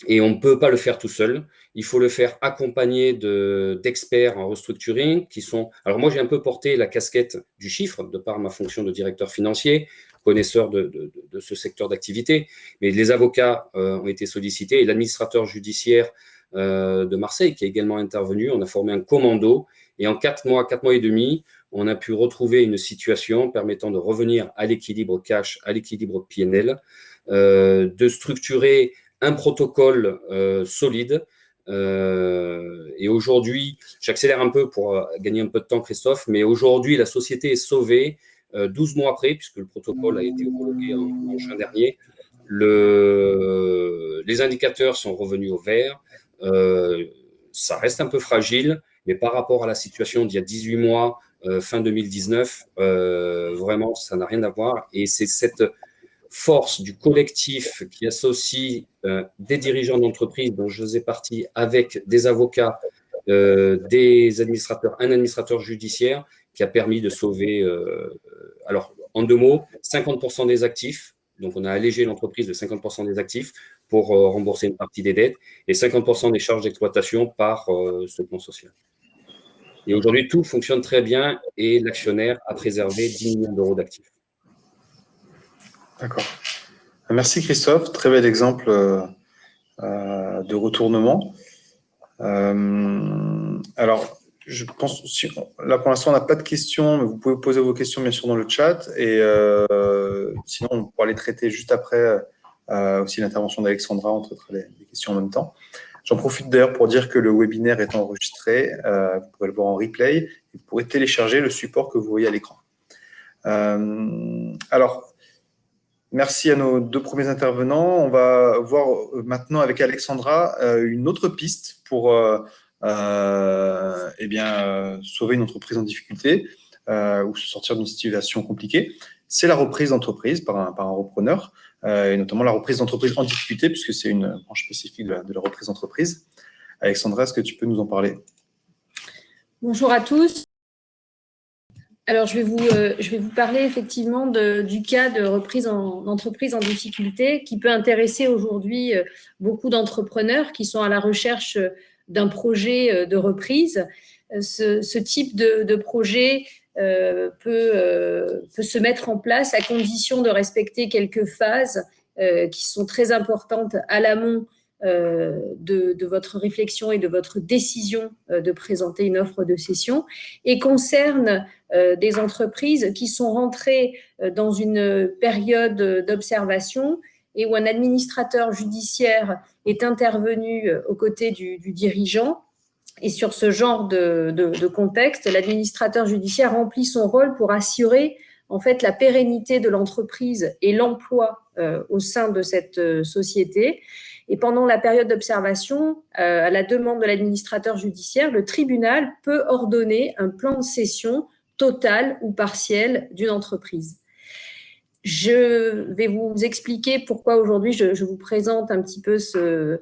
Et on ne peut pas le faire tout seul. Il faut le faire accompagné d'experts en restructuring qui sont… Alors moi, j'ai un peu porté la casquette du chiffre de par ma fonction de directeur financier, connaisseur de ce secteur d'activité. Mais les avocats ont été sollicités et l'administrateur judiciaire de Marseille qui est également intervenu. On a formé un commando et en 4 mois et demi, on a pu retrouver une situation permettant de revenir à l'équilibre cash, à l'équilibre PNL, de structurer un protocole solide. Et aujourd'hui, j'accélère un peu pour gagner un peu de temps, Christophe, mais aujourd'hui, la société est sauvée 12 mois après, puisque le protocole a été homologué en juin dernier. Les indicateurs sont revenus au vert. Ça reste un peu fragile, mais par rapport à la situation d'il y a 18 mois, fin 2019, vraiment, ça n'a rien à voir. Et c'est cette force du collectif qui associe des dirigeants d'entreprise dont je faisais partie avec des avocats, des administrateurs, un administrateur judiciaire qui a permis de sauver, alors en 2 mots, 50% des actifs. Donc on a allégé l'entreprise de 50% des actifs pour rembourser une partie des dettes et 50% des charges d'exploitation par ce plan social. Et aujourd'hui, tout fonctionne très bien et l'actionnaire a préservé 10 millions d'euros d'actifs. D'accord. Merci Christophe, très bel exemple de retournement. Alors, je pense, là pour l'instant on n'a pas de questions, mais vous pouvez poser vos questions bien sûr dans le chat et sinon on pourra les traiter juste après aussi l'intervention d'Alexandra, on traitera les questions en même temps. J'en profite d'ailleurs pour dire que le webinaire est enregistré, vous pourrez le voir en replay et vous pourrez télécharger le support que vous voyez à l'écran. Alors, Merci à nos deux premiers intervenants. On va voir maintenant avec Alexandra une autre piste pour sauver une entreprise en difficulté ou se sortir d'une situation compliquée. C'est la reprise d'entreprise par un repreneur, et notamment la reprise d'entreprise en difficulté, puisque c'est une branche spécifique de la reprise d'entreprise. Alexandra, est-ce que tu peux nous en parler? Bonjour à tous. Alors, je vais vous parler effectivement du cas de reprise d'entreprise en difficulté qui peut intéresser aujourd'hui beaucoup d'entrepreneurs qui sont à la recherche d'un projet de reprise. Ce type de projet peut se mettre en place à condition de respecter quelques phases qui sont très importantes à l'amont de votre réflexion et de votre décision de présenter une offre de cession et concerne des entreprises qui sont rentrées dans une période d'observation et où un administrateur judiciaire est intervenu aux côtés du dirigeant. Et sur ce genre de contexte, l'administrateur judiciaire remplit son rôle pour assurer en fait la pérennité de l'entreprise et l'emploi au sein de cette société. Et pendant la période d'observation, à la demande de l'administrateur judiciaire, le tribunal peut ordonner un plan de cession total ou partiel d'une entreprise. Je vais vous expliquer pourquoi aujourd'hui je vous présente un petit peu ce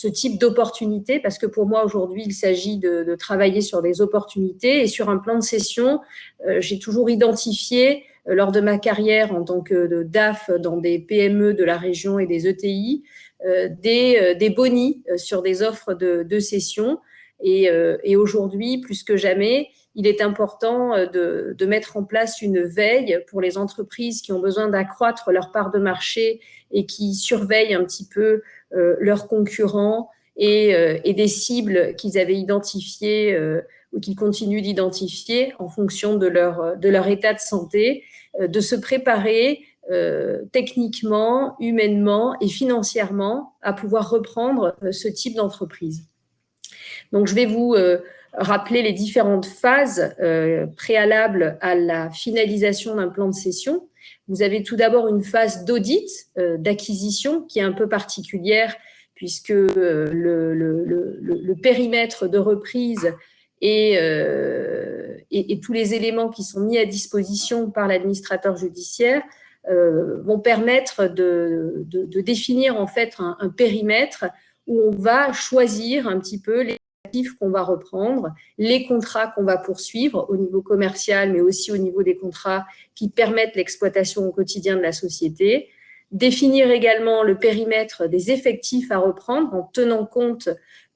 type d'opportunité, parce que pour moi aujourd'hui il s'agit de travailler sur des opportunités et sur un plan de cession. J'ai toujours identifié lors de ma carrière en tant que DAF dans des PME de la région et des ETI des bonis sur des offres de cession et aujourd'hui plus que jamais il est important de mettre en place une veille pour les entreprises qui ont besoin d'accroître leur part de marché et qui surveillent un petit peu leurs concurrents et des cibles qu'ils avaient identifiées ou qu'ils continuent d'identifier en fonction de leur état de santé, de se préparer techniquement, humainement et financièrement à pouvoir reprendre ce type d'entreprise. Donc, je vais vous rappeler les différentes phases préalables à la finalisation d'un plan de cession. Vous avez tout d'abord une phase d'audit, d'acquisition, qui est un peu particulière puisque le périmètre de reprise et tous les éléments qui sont mis à disposition par l'administrateur judiciaire vont permettre de définir en fait un périmètre où on va choisir un petit peu les actifs qu'on va reprendre, les contrats qu'on va poursuivre au niveau commercial, mais aussi au niveau des contrats qui permettent l'exploitation au quotidien de la société. Définir également le périmètre des effectifs à reprendre en tenant compte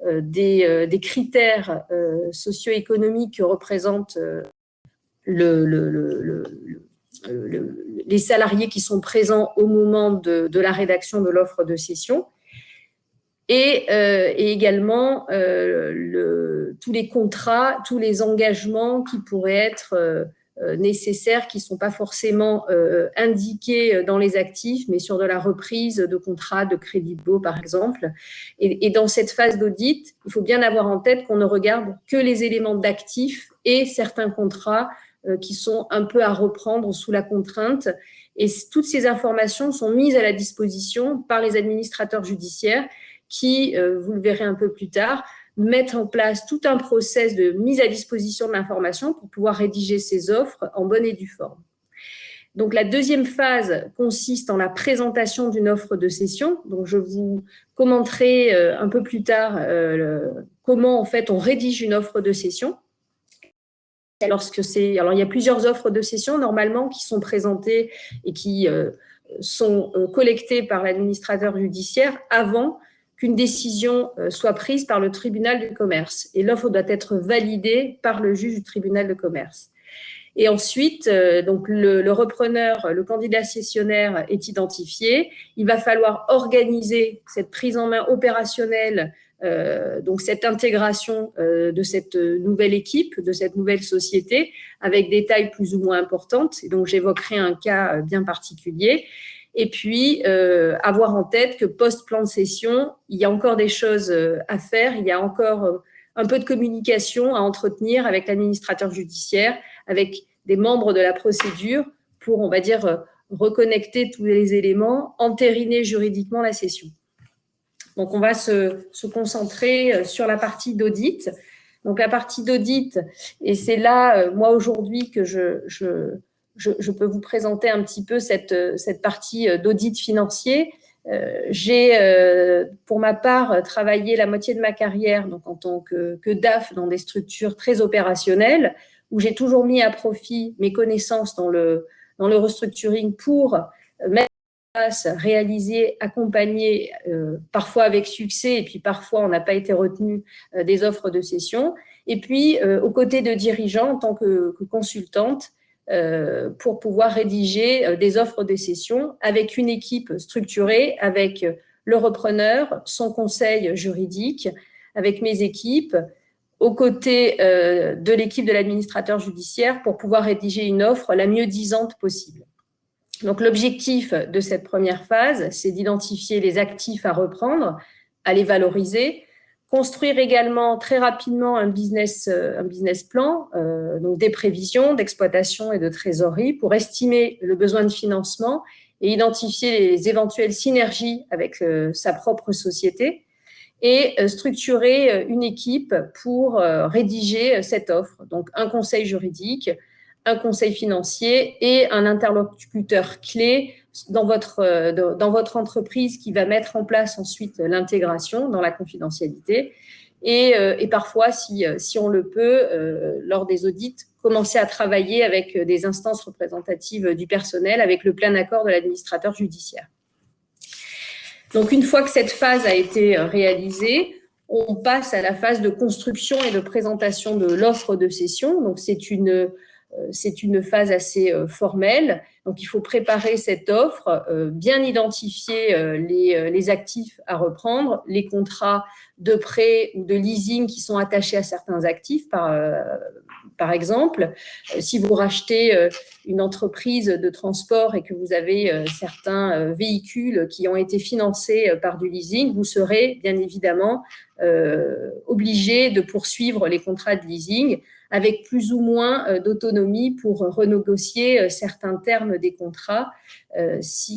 des critères socio-économiques que représentent les salariés qui sont présents au moment de la rédaction de l'offre de cession. Et également tous les contrats, tous les engagements qui pourraient être nécessaires, qui ne sont pas forcément indiqués dans les actifs, mais sur de la reprise de contrats de crédit de baux, par exemple. Et dans cette phase d'audit, il faut bien avoir en tête qu'on ne regarde que les éléments d'actifs et certains contrats qui sont un peu à reprendre sous la contrainte. Et toutes ces informations sont mises à la disposition par les administrateurs judiciaires qui, vous le verrez un peu plus tard, mettent en place tout un process de mise à disposition de l'information pour pouvoir rédiger ces offres en bonne et due forme. Donc, la deuxième phase consiste en la présentation d'une offre de cession. Donc, je vous commenterai un peu plus tard comment, en fait, on rédige une offre de cession. Alors, il y a plusieurs offres de cession, normalement, qui sont présentées et qui sont collectées par l'administrateur judiciaire avant qu'une décision soit prise par le tribunal du commerce. Et l'offre doit être validée par le juge du tribunal de commerce. Et ensuite, donc le repreneur, le candidat cessionnaire est identifié. Il va falloir organiser cette prise en main opérationnelle, donc cette intégration de cette nouvelle équipe, de cette nouvelle société, avec des tailles plus ou moins importantes. Et donc, j'évoquerai un cas bien particulier. Et puis, avoir en tête que post-plan de cession, il y a encore des choses à faire, il y a encore un peu de communication à entretenir avec l'administrateur judiciaire, avec des membres de la procédure pour, on va dire, reconnecter tous les éléments, entériner juridiquement la cession. Donc, on va se concentrer sur la partie d'audit. Donc, la partie d'audit, et c'est là, moi, aujourd'hui, que je peux vous présenter un petit peu cette partie d'audit financier. J'ai, pour ma part, travaillé la moitié de ma carrière donc en tant que DAF dans des structures très opérationnelles, où j'ai toujours mis à profit mes connaissances dans le restructuring pour mettre en place, réaliser, accompagner, parfois avec succès, et puis parfois on n'a pas été retenu, des offres de cession. Et puis, aux côtés de dirigeants en tant que consultante, pour pouvoir rédiger des offres de cession avec une équipe structurée, avec le repreneur, son conseil juridique, avec mes équipes, aux côtés de l'équipe de l'administrateur judiciaire pour pouvoir rédiger une offre la mieux disante possible. Donc, l'objectif de cette première phase, c'est d'identifier les actifs à reprendre, à les valoriser, construire également très rapidement un business plan, donc des prévisions d'exploitation et de trésorerie pour estimer le besoin de financement et identifier les éventuelles synergies avec sa propre société et structurer une équipe pour rédiger cette offre. Donc, un conseil juridique, un conseil financier et un interlocuteur clé dans votre entreprise qui va mettre en place ensuite l'intégration dans la confidentialité et parfois, si on le peut, lors des audits, commencer à travailler avec des instances représentatives du personnel avec le plein accord de l'administrateur judiciaire. Donc, une fois que cette phase a été réalisée, on passe à la phase de construction et de présentation de l'offre de cession. Donc, c'est une phase assez formelle. Donc, il faut préparer cette offre, bien identifier les actifs à reprendre, les contrats de prêt ou de leasing qui sont attachés à certains actifs, par exemple. Si vous rachetez une entreprise de transport et que vous avez certains véhicules qui ont été financés par du leasing, vous serez bien évidemment obligé de poursuivre les contrats de leasing avec plus ou moins d'autonomie pour renégocier certains termes des contrats,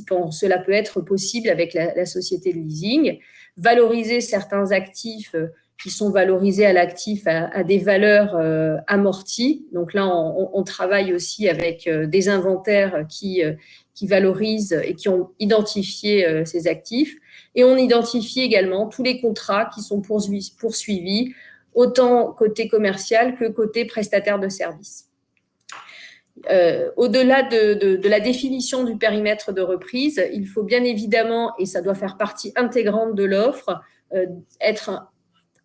quand cela peut être possible avec la société de leasing, valoriser certains actifs qui sont valorisés à l'actif à des valeurs amorties. Donc là, on travaille aussi avec des inventaires qui valorisent et qui ont identifié ces actifs. Et on identifie également tous les contrats qui sont poursuivis autant côté commercial que côté prestataire de services. Au-delà de la définition du périmètre de reprise, il faut bien évidemment, et ça doit faire partie intégrante de l'offre, être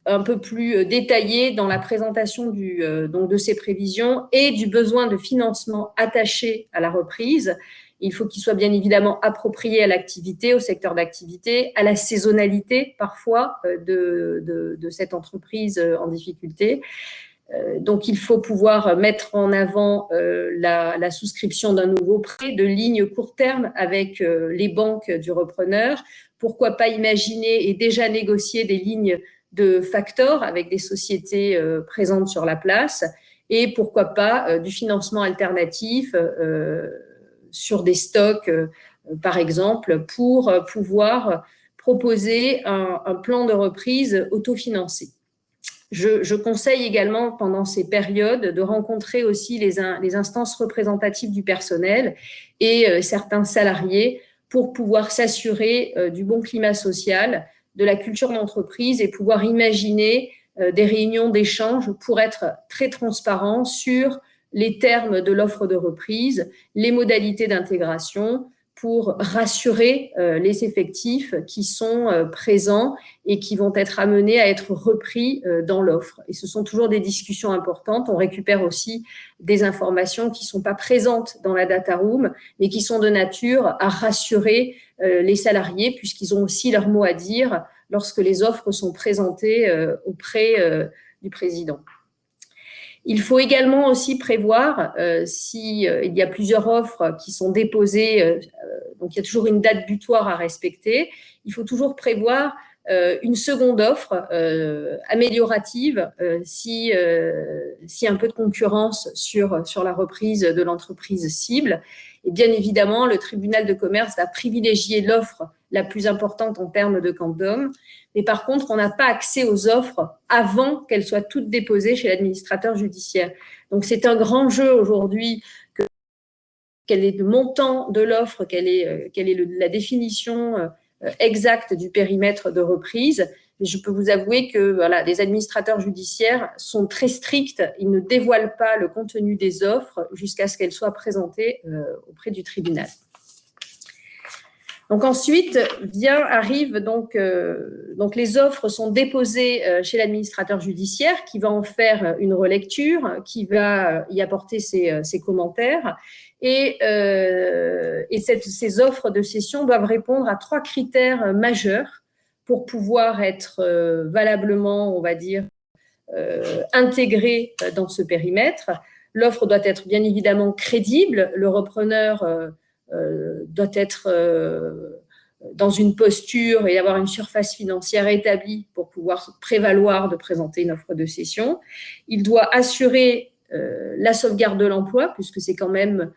un peu plus détaillé dans la présentation donc de ces prévisions et du besoin de financement attaché à la reprise. Il faut qu'il soit bien évidemment approprié à l'activité, au secteur d'activité, à la saisonnalité parfois de cette entreprise en difficulté. Donc, il faut pouvoir mettre en avant la souscription d'un nouveau prêt de ligne court terme avec les banques du repreneur. Pourquoi pas imaginer et déjà négocier des lignes de factor avec des sociétés présentes sur la place et pourquoi pas du financement alternatif sur des stocks, par exemple, pour pouvoir proposer un plan de reprise autofinancé. Je conseille également pendant ces périodes de rencontrer aussi les instances représentatives du personnel et certains salariés pour pouvoir s'assurer du bon climat social, de la culture d'entreprise et pouvoir imaginer des réunions d'échange pour être très transparent sur les termes de l'offre de reprise, les modalités d'intégration pour rassurer les effectifs qui sont présents et qui vont être amenés à être repris dans l'offre. Et ce sont toujours des discussions importantes. On récupère aussi des informations qui ne sont pas présentes dans la data room, mais qui sont de nature à rassurer les salariés puisqu'ils ont aussi leur mot à dire lorsque les offres sont présentées auprès du président. Il faut également aussi prévoir, s'il y a plusieurs offres qui sont déposées, donc il y a toujours une date butoir à respecter, il faut toujours prévoir une seconde offre améliorative si un peu de concurrence sur la reprise de l'entreprise cible. Et bien évidemment, le tribunal de commerce va privilégier l'offre la plus importante en termes de quantum. Mais par contre, on n'a pas accès aux offres avant qu'elles soient toutes déposées chez l'administrateur judiciaire. Donc, c'est un grand jeu aujourd'hui. Quel est le montant de l'offre, quelle est la définition exacte du périmètre de reprise. Mais je peux vous avouer que voilà, les administrateurs judiciaires sont très stricts. Ils ne dévoilent pas le contenu des offres jusqu'à ce qu'elles soient présentées auprès du tribunal. Donc ensuite, arrivent donc les offres sont déposées chez l'administrateur judiciaire qui va en faire une relecture, qui va y apporter ses commentaires. Et ces offres de cession doivent répondre à 3 critères majeurs pour pouvoir être valablement, on va dire, intégrées dans ce périmètre. L'offre doit être bien évidemment crédible. Le repreneur doit être dans une posture et avoir une surface financière établie pour pouvoir prévaloir de présenter une offre de cession. Il doit assurer la sauvegarde de l'emploi, puisque c'est quand même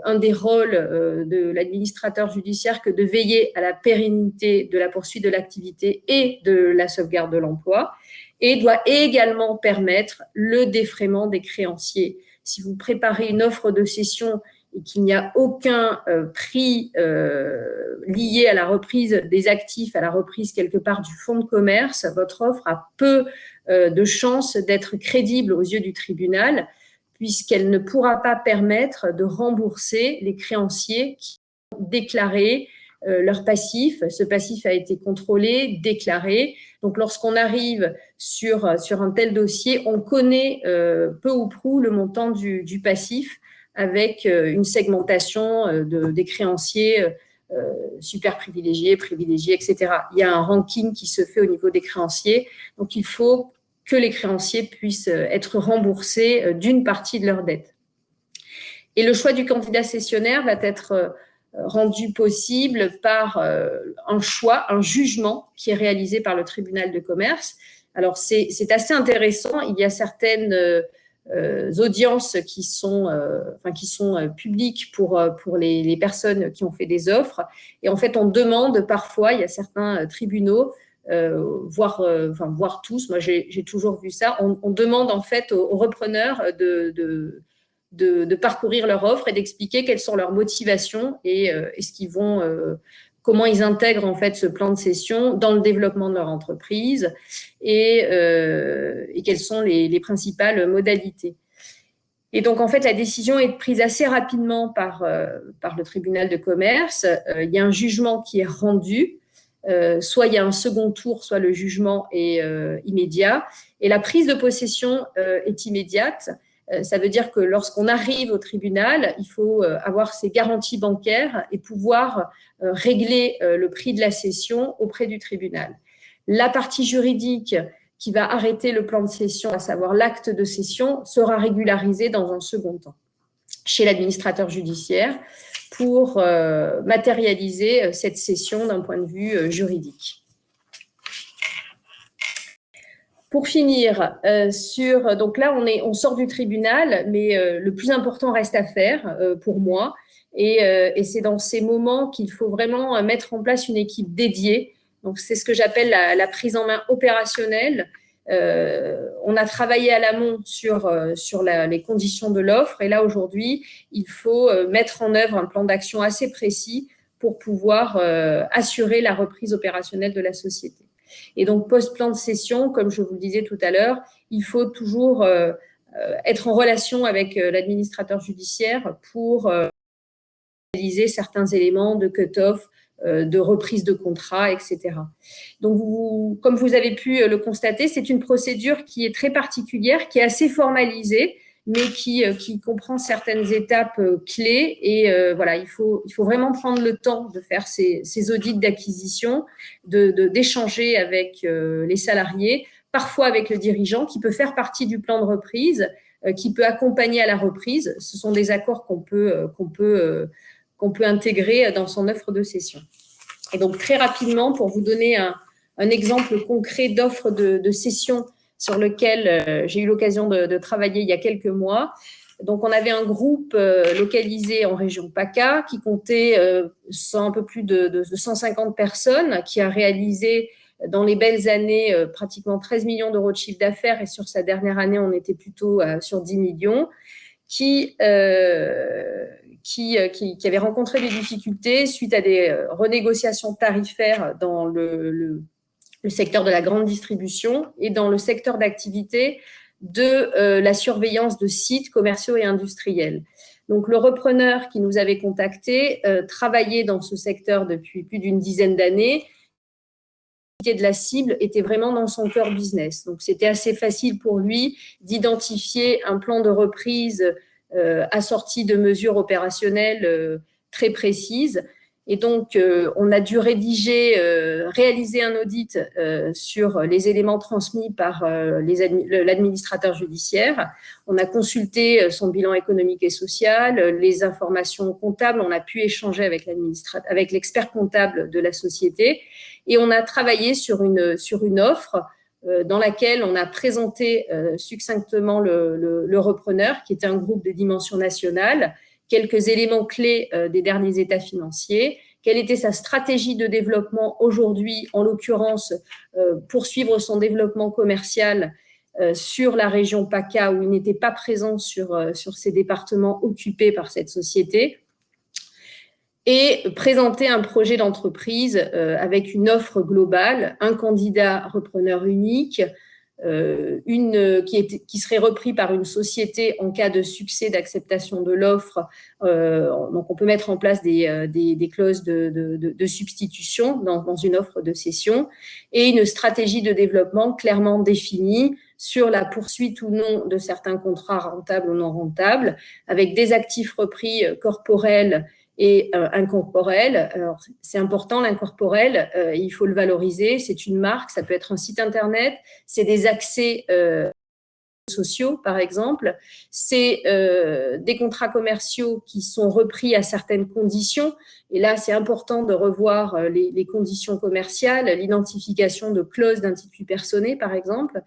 un des rôles de l'administrateur judiciaire que de veiller à la pérennité de la poursuite de l'activité et de la sauvegarde de l'emploi, et doit également permettre le défraiement des créanciers. Si vous préparez une offre de cession et qu'il n'y a aucun prix lié à la reprise des actifs, à la reprise quelque part du fonds de commerce, votre offre a peu de chances d'être crédible aux yeux du tribunal, puisqu'elle ne pourra pas permettre de rembourser les créanciers qui ont déclaré leur passif. Ce passif a été contrôlé, déclaré. Donc, lorsqu'on arrive sur un tel dossier, on connaît peu ou prou le montant du passif, avec une segmentation des créanciers super privilégiés, etc. Il y a un ranking qui se fait au niveau des créanciers. Donc, il faut que les créanciers puissent être remboursés d'une partie de leur dette. Et le choix du candidat cessionnaire va être rendu possible par un jugement qui est réalisé par le tribunal de commerce. Alors, c'est assez intéressant. Il y a certaines audiences qui sont publiques pour les personnes qui ont fait des offres. Et en fait, on demande parfois, il y a certains tribunaux, voire tous, moi j'ai toujours vu ça, on demande en fait aux repreneurs de parcourir leur offre et d'expliquer quelles sont leurs motivations et ce qu'ils vont, comment ils intègrent en fait ce plan de cession dans le développement de leur entreprise et quelles sont les principales modalités. Et donc, en fait, la décision est prise assez rapidement par le tribunal de commerce. Il y a un jugement qui est rendu. Soit il y a un second tour, soit le jugement est immédiat. Et la prise de possession est immédiate. Ça veut dire que lorsqu'on arrive au tribunal, il faut avoir ses garanties bancaires et pouvoir régler le prix de la cession auprès du tribunal. La partie juridique qui va arrêter le plan de cession, à savoir l'acte de cession, sera régularisée dans un second temps chez l'administrateur judiciaire pour matérialiser cette cession d'un point de vue juridique. Pour finir, donc là, on sort du tribunal, mais le plus important reste à faire pour moi. Et c'est dans ces moments qu'il faut vraiment mettre en place une équipe dédiée. Donc, c'est ce que j'appelle la prise en main opérationnelle. On a travaillé à l'amont sur les conditions de l'offre. Et là, aujourd'hui, il faut mettre en œuvre un plan d'action assez précis pour pouvoir assurer la reprise opérationnelle de la société. Et donc, post-plan de cession, comme je vous le disais tout à l'heure, il faut toujours être en relation avec l'administrateur judiciaire pour réaliser certains éléments de cut-off, de reprise de contrat, etc. Donc, comme vous avez pu le constater, c'est une procédure qui est très particulière, qui est assez formalisée, mais qui comprend certaines étapes clés. Et voilà, il faut vraiment prendre le temps de faire ces audits d'acquisition, d'échanger avec les salariés, parfois avec le dirigeant, qui peut faire partie du plan de reprise, qui peut accompagner à la reprise. Ce sont des accords qu'on peut intégrer dans son offre de cession. Et donc, très rapidement, pour vous donner un exemple concret d'offre de cession sur lequel j'ai eu l'occasion de travailler il y a quelques mois. Donc, on avait un groupe localisé en région PACA qui comptait un peu plus de 150 personnes, qui a réalisé dans les belles années pratiquement 13 millions d'euros de chiffre d'affaires, et sur sa dernière année, on était plutôt sur 10 millions, qui avait rencontré des difficultés suite à des renégociations tarifaires dans le secteur de la grande distribution et dans le secteur d'activité de la surveillance de sites commerciaux et industriels. Donc, le repreneur qui nous avait contactés travaillait dans ce secteur depuis plus d'une dizaine d'années. De la cible était vraiment dans son cœur business. Donc, c'était assez facile pour lui d'identifier un plan de reprise assorti de mesures opérationnelles très précises. Et donc, on a dû réaliser un audit sur les éléments transmis par l'administrateur judiciaire. On a consulté son bilan économique et social, les informations comptables. On a pu échanger avec l'expert comptable de la société. Et on a travaillé sur une offre dans laquelle on a présenté succinctement le repreneur, qui était un groupe de dimension nationale, quelques éléments clés des derniers états financiers, quelle était sa stratégie de développement aujourd'hui, en l'occurrence, poursuivre son développement commercial sur la région PACA, où il n'était pas présent sur ces départements occupés par cette société, et présenter un projet d'entreprise avec une offre globale, un candidat repreneur unique, qui serait repris par une société en cas de succès d'acceptation de l'offre. Donc, on peut mettre en place des clauses de substitution dans une offre de cession, et une stratégie de développement clairement définie sur la poursuite ou non de certains contrats rentables ou non rentables, avec des actifs repris corporels et incorporel. Alors, c'est important, l'incorporel, il faut le valoriser. C'est une marque, ça peut être un site internet, c'est des accès sociaux, par exemple. C'est des contrats commerciaux qui sont repris à certaines conditions. Et là, c'est important de revoir les conditions commerciales, l'identification de clauses d'intitut personné, par exemple.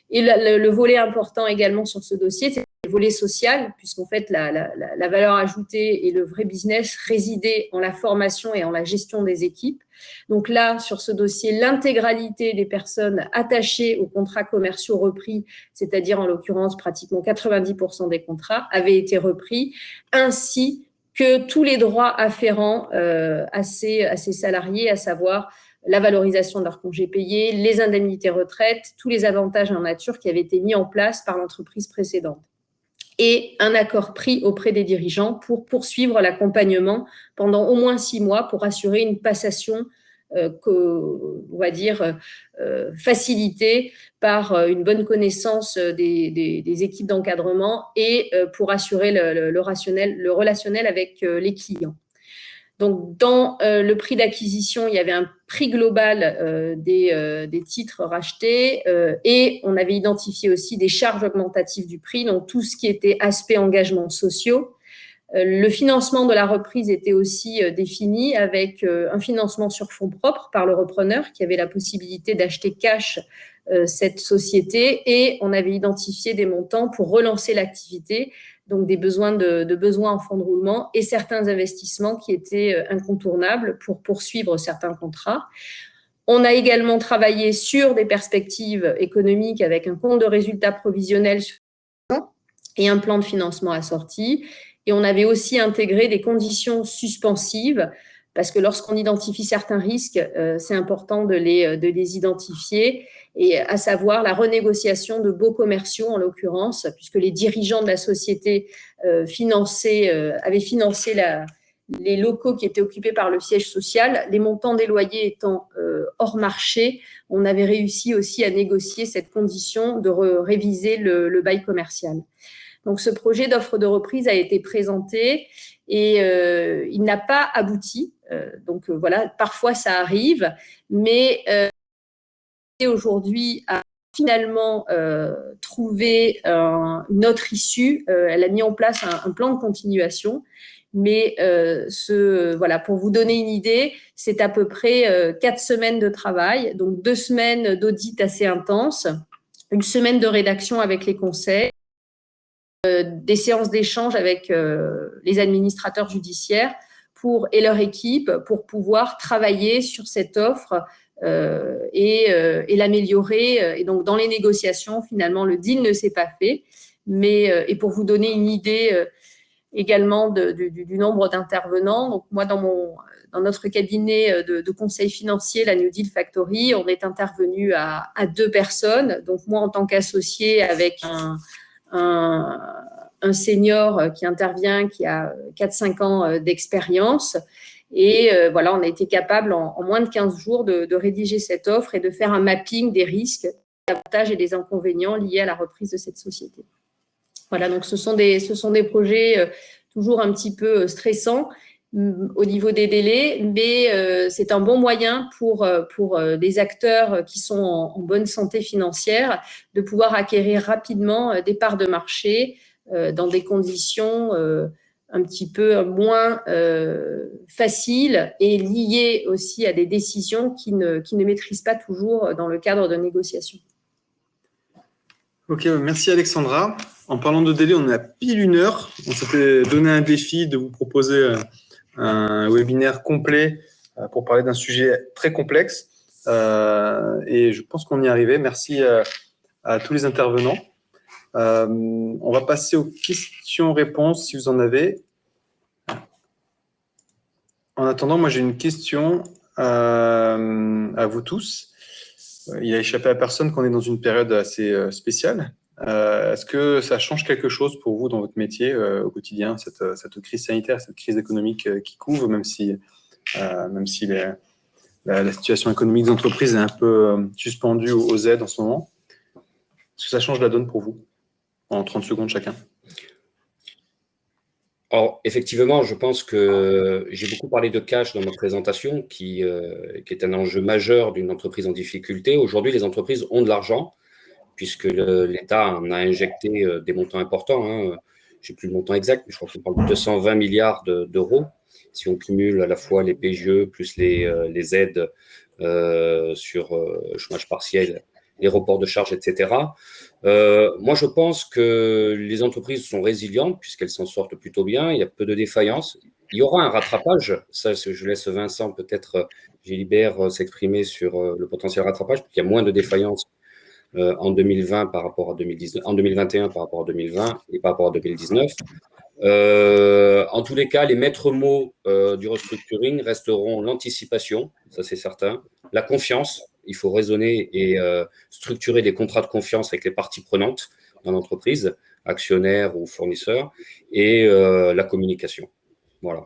Et le volet important également sur ce dossier, c'est le volet social, puisqu'en fait, la valeur ajoutée et le vrai business résidaient en la formation et en la gestion des équipes. Donc là, sur ce dossier, l'intégralité des personnes attachées aux contrats commerciaux repris, c'est-à-dire en l'occurrence pratiquement 90% des contrats, avaient été repris, ainsi que tous les droits afférents à ces salariés, à savoir la valorisation de leurs congés payés, les indemnités retraite, tous les avantages en nature qui avaient été mis en place par l'entreprise précédente. Et un accord pris auprès des dirigeants pour poursuivre l'accompagnement pendant au moins 6 mois pour assurer une passation, on va dire, facilitée par une bonne connaissance des équipes d'encadrement et pour assurer le relationnel avec les clients. Donc, dans le prix d'acquisition, il y avait un prix global des titres rachetés et on avait identifié aussi des charges augmentatives du prix, donc tout ce qui était aspect engagements sociaux. Le financement de la reprise était aussi défini avec un financement sur fonds propres par le repreneur qui avait la possibilité d'acheter cash cette société, et on avait identifié des montants pour relancer l'activité, donc des besoins en fonds de roulement et certains investissements qui étaient incontournables pour poursuivre certains contrats. On a également travaillé sur des perspectives économiques avec un compte de résultats provisionnel et un plan de financement assorti. Et on avait aussi intégré des conditions suspensives, parce que lorsqu'on identifie certains risques, c'est important de les identifier, et à savoir la renégociation de baux commerciaux en l'occurrence, puisque les dirigeants de la société avaient financé les locaux qui étaient occupés par le siège social, les montants des loyers étant hors marché. On avait réussi aussi à négocier cette condition de réviser le bail commercial. Donc, ce projet d'offre de reprise a été présenté et il n'a pas abouti. Donc, voilà, parfois ça arrive, mais aujourd'hui a finalement trouvé une autre issue. Elle a mis en place un plan de continuation Mais voilà, pour vous donner une idée, c'est à peu près 4 semaines de travail, donc 2 semaines d'audit assez intense, une semaine de rédaction avec les conseils, des séances d'échange avec les administrateurs judiciaires et leur équipe pour pouvoir travailler sur cette offre et l'améliorer. Et donc, dans les négociations, finalement, le deal ne s'est pas fait. Et pour vous donner une idée également du nombre d'intervenants, donc moi, dans notre cabinet de conseil financier, la New Deal Factory, on est intervenu à 2 personnes. Donc, moi, en tant qu'associé avec un senior qui intervient, qui a 4-5 ans d'expérience. Et voilà, on a été capable en moins de 15 jours de rédiger cette offre et de faire un mapping des risques, des avantages et des inconvénients liés à la reprise de cette société. Voilà, donc ce sont des projets toujours un petit peu stressants au niveau des délais, mais c'est un bon moyen pour les acteurs qui sont en bonne santé financière de pouvoir acquérir rapidement des parts de marché dans des conditions un petit peu moins faciles et liées aussi à des décisions qui ne maîtrisent pas toujours dans le cadre de négociations. Ok, merci Alexandra. En parlant de délai, on est à pile 1 heure. On s'était donné un défi de vous proposer un webinaire complet pour parler d'un sujet très complexe. Et je pense qu'on y est arrivé. Merci à tous les intervenants. On va passer aux questions-réponses si vous en avez. En attendant, moi j'ai une question à vous tous. Il a échappé à personne qu'on est dans une période assez spéciale. Est-ce que ça change quelque chose pour vous dans votre métier au quotidien, cette crise sanitaire, cette crise économique qui couvre, même si la situation économique des entreprises est un peu suspendue aux aides en ce moment? Est-ce que ça change la donne pour vous? En 30 secondes chacun. Alors, effectivement, je pense que j'ai beaucoup parlé de cash dans ma présentation, qui est un enjeu majeur d'une entreprise en difficulté. Aujourd'hui, les entreprises ont de l'argent, puisque l'État en a injecté des montants importants. Je n'ai plus le montant exact, mais je crois qu'on parle de 220 milliards d'euros. Si on cumule à la fois les PGE plus les aides sur chômage partiel, les reports de charges, etc. Moi, je pense que les entreprises sont résilientes puisqu'elles s'en sortent plutôt bien. Il y a peu de défaillances. Il y aura un rattrapage. Ça, je laisse Vincent, peut-être Gilbert, s'exprimer sur le potentiel rattrapage, parce qu'il y a moins de défaillances en 2020 par rapport à 2019, en 2021 par rapport à 2020 et par rapport à 2019. En tous les cas, les maîtres mots du restructuring resteront l'anticipation, ça c'est certain, la confiance. Il faut raisonner et structurer des contrats de confiance avec les parties prenantes dans l'entreprise, actionnaires ou fournisseurs, et la communication. Voilà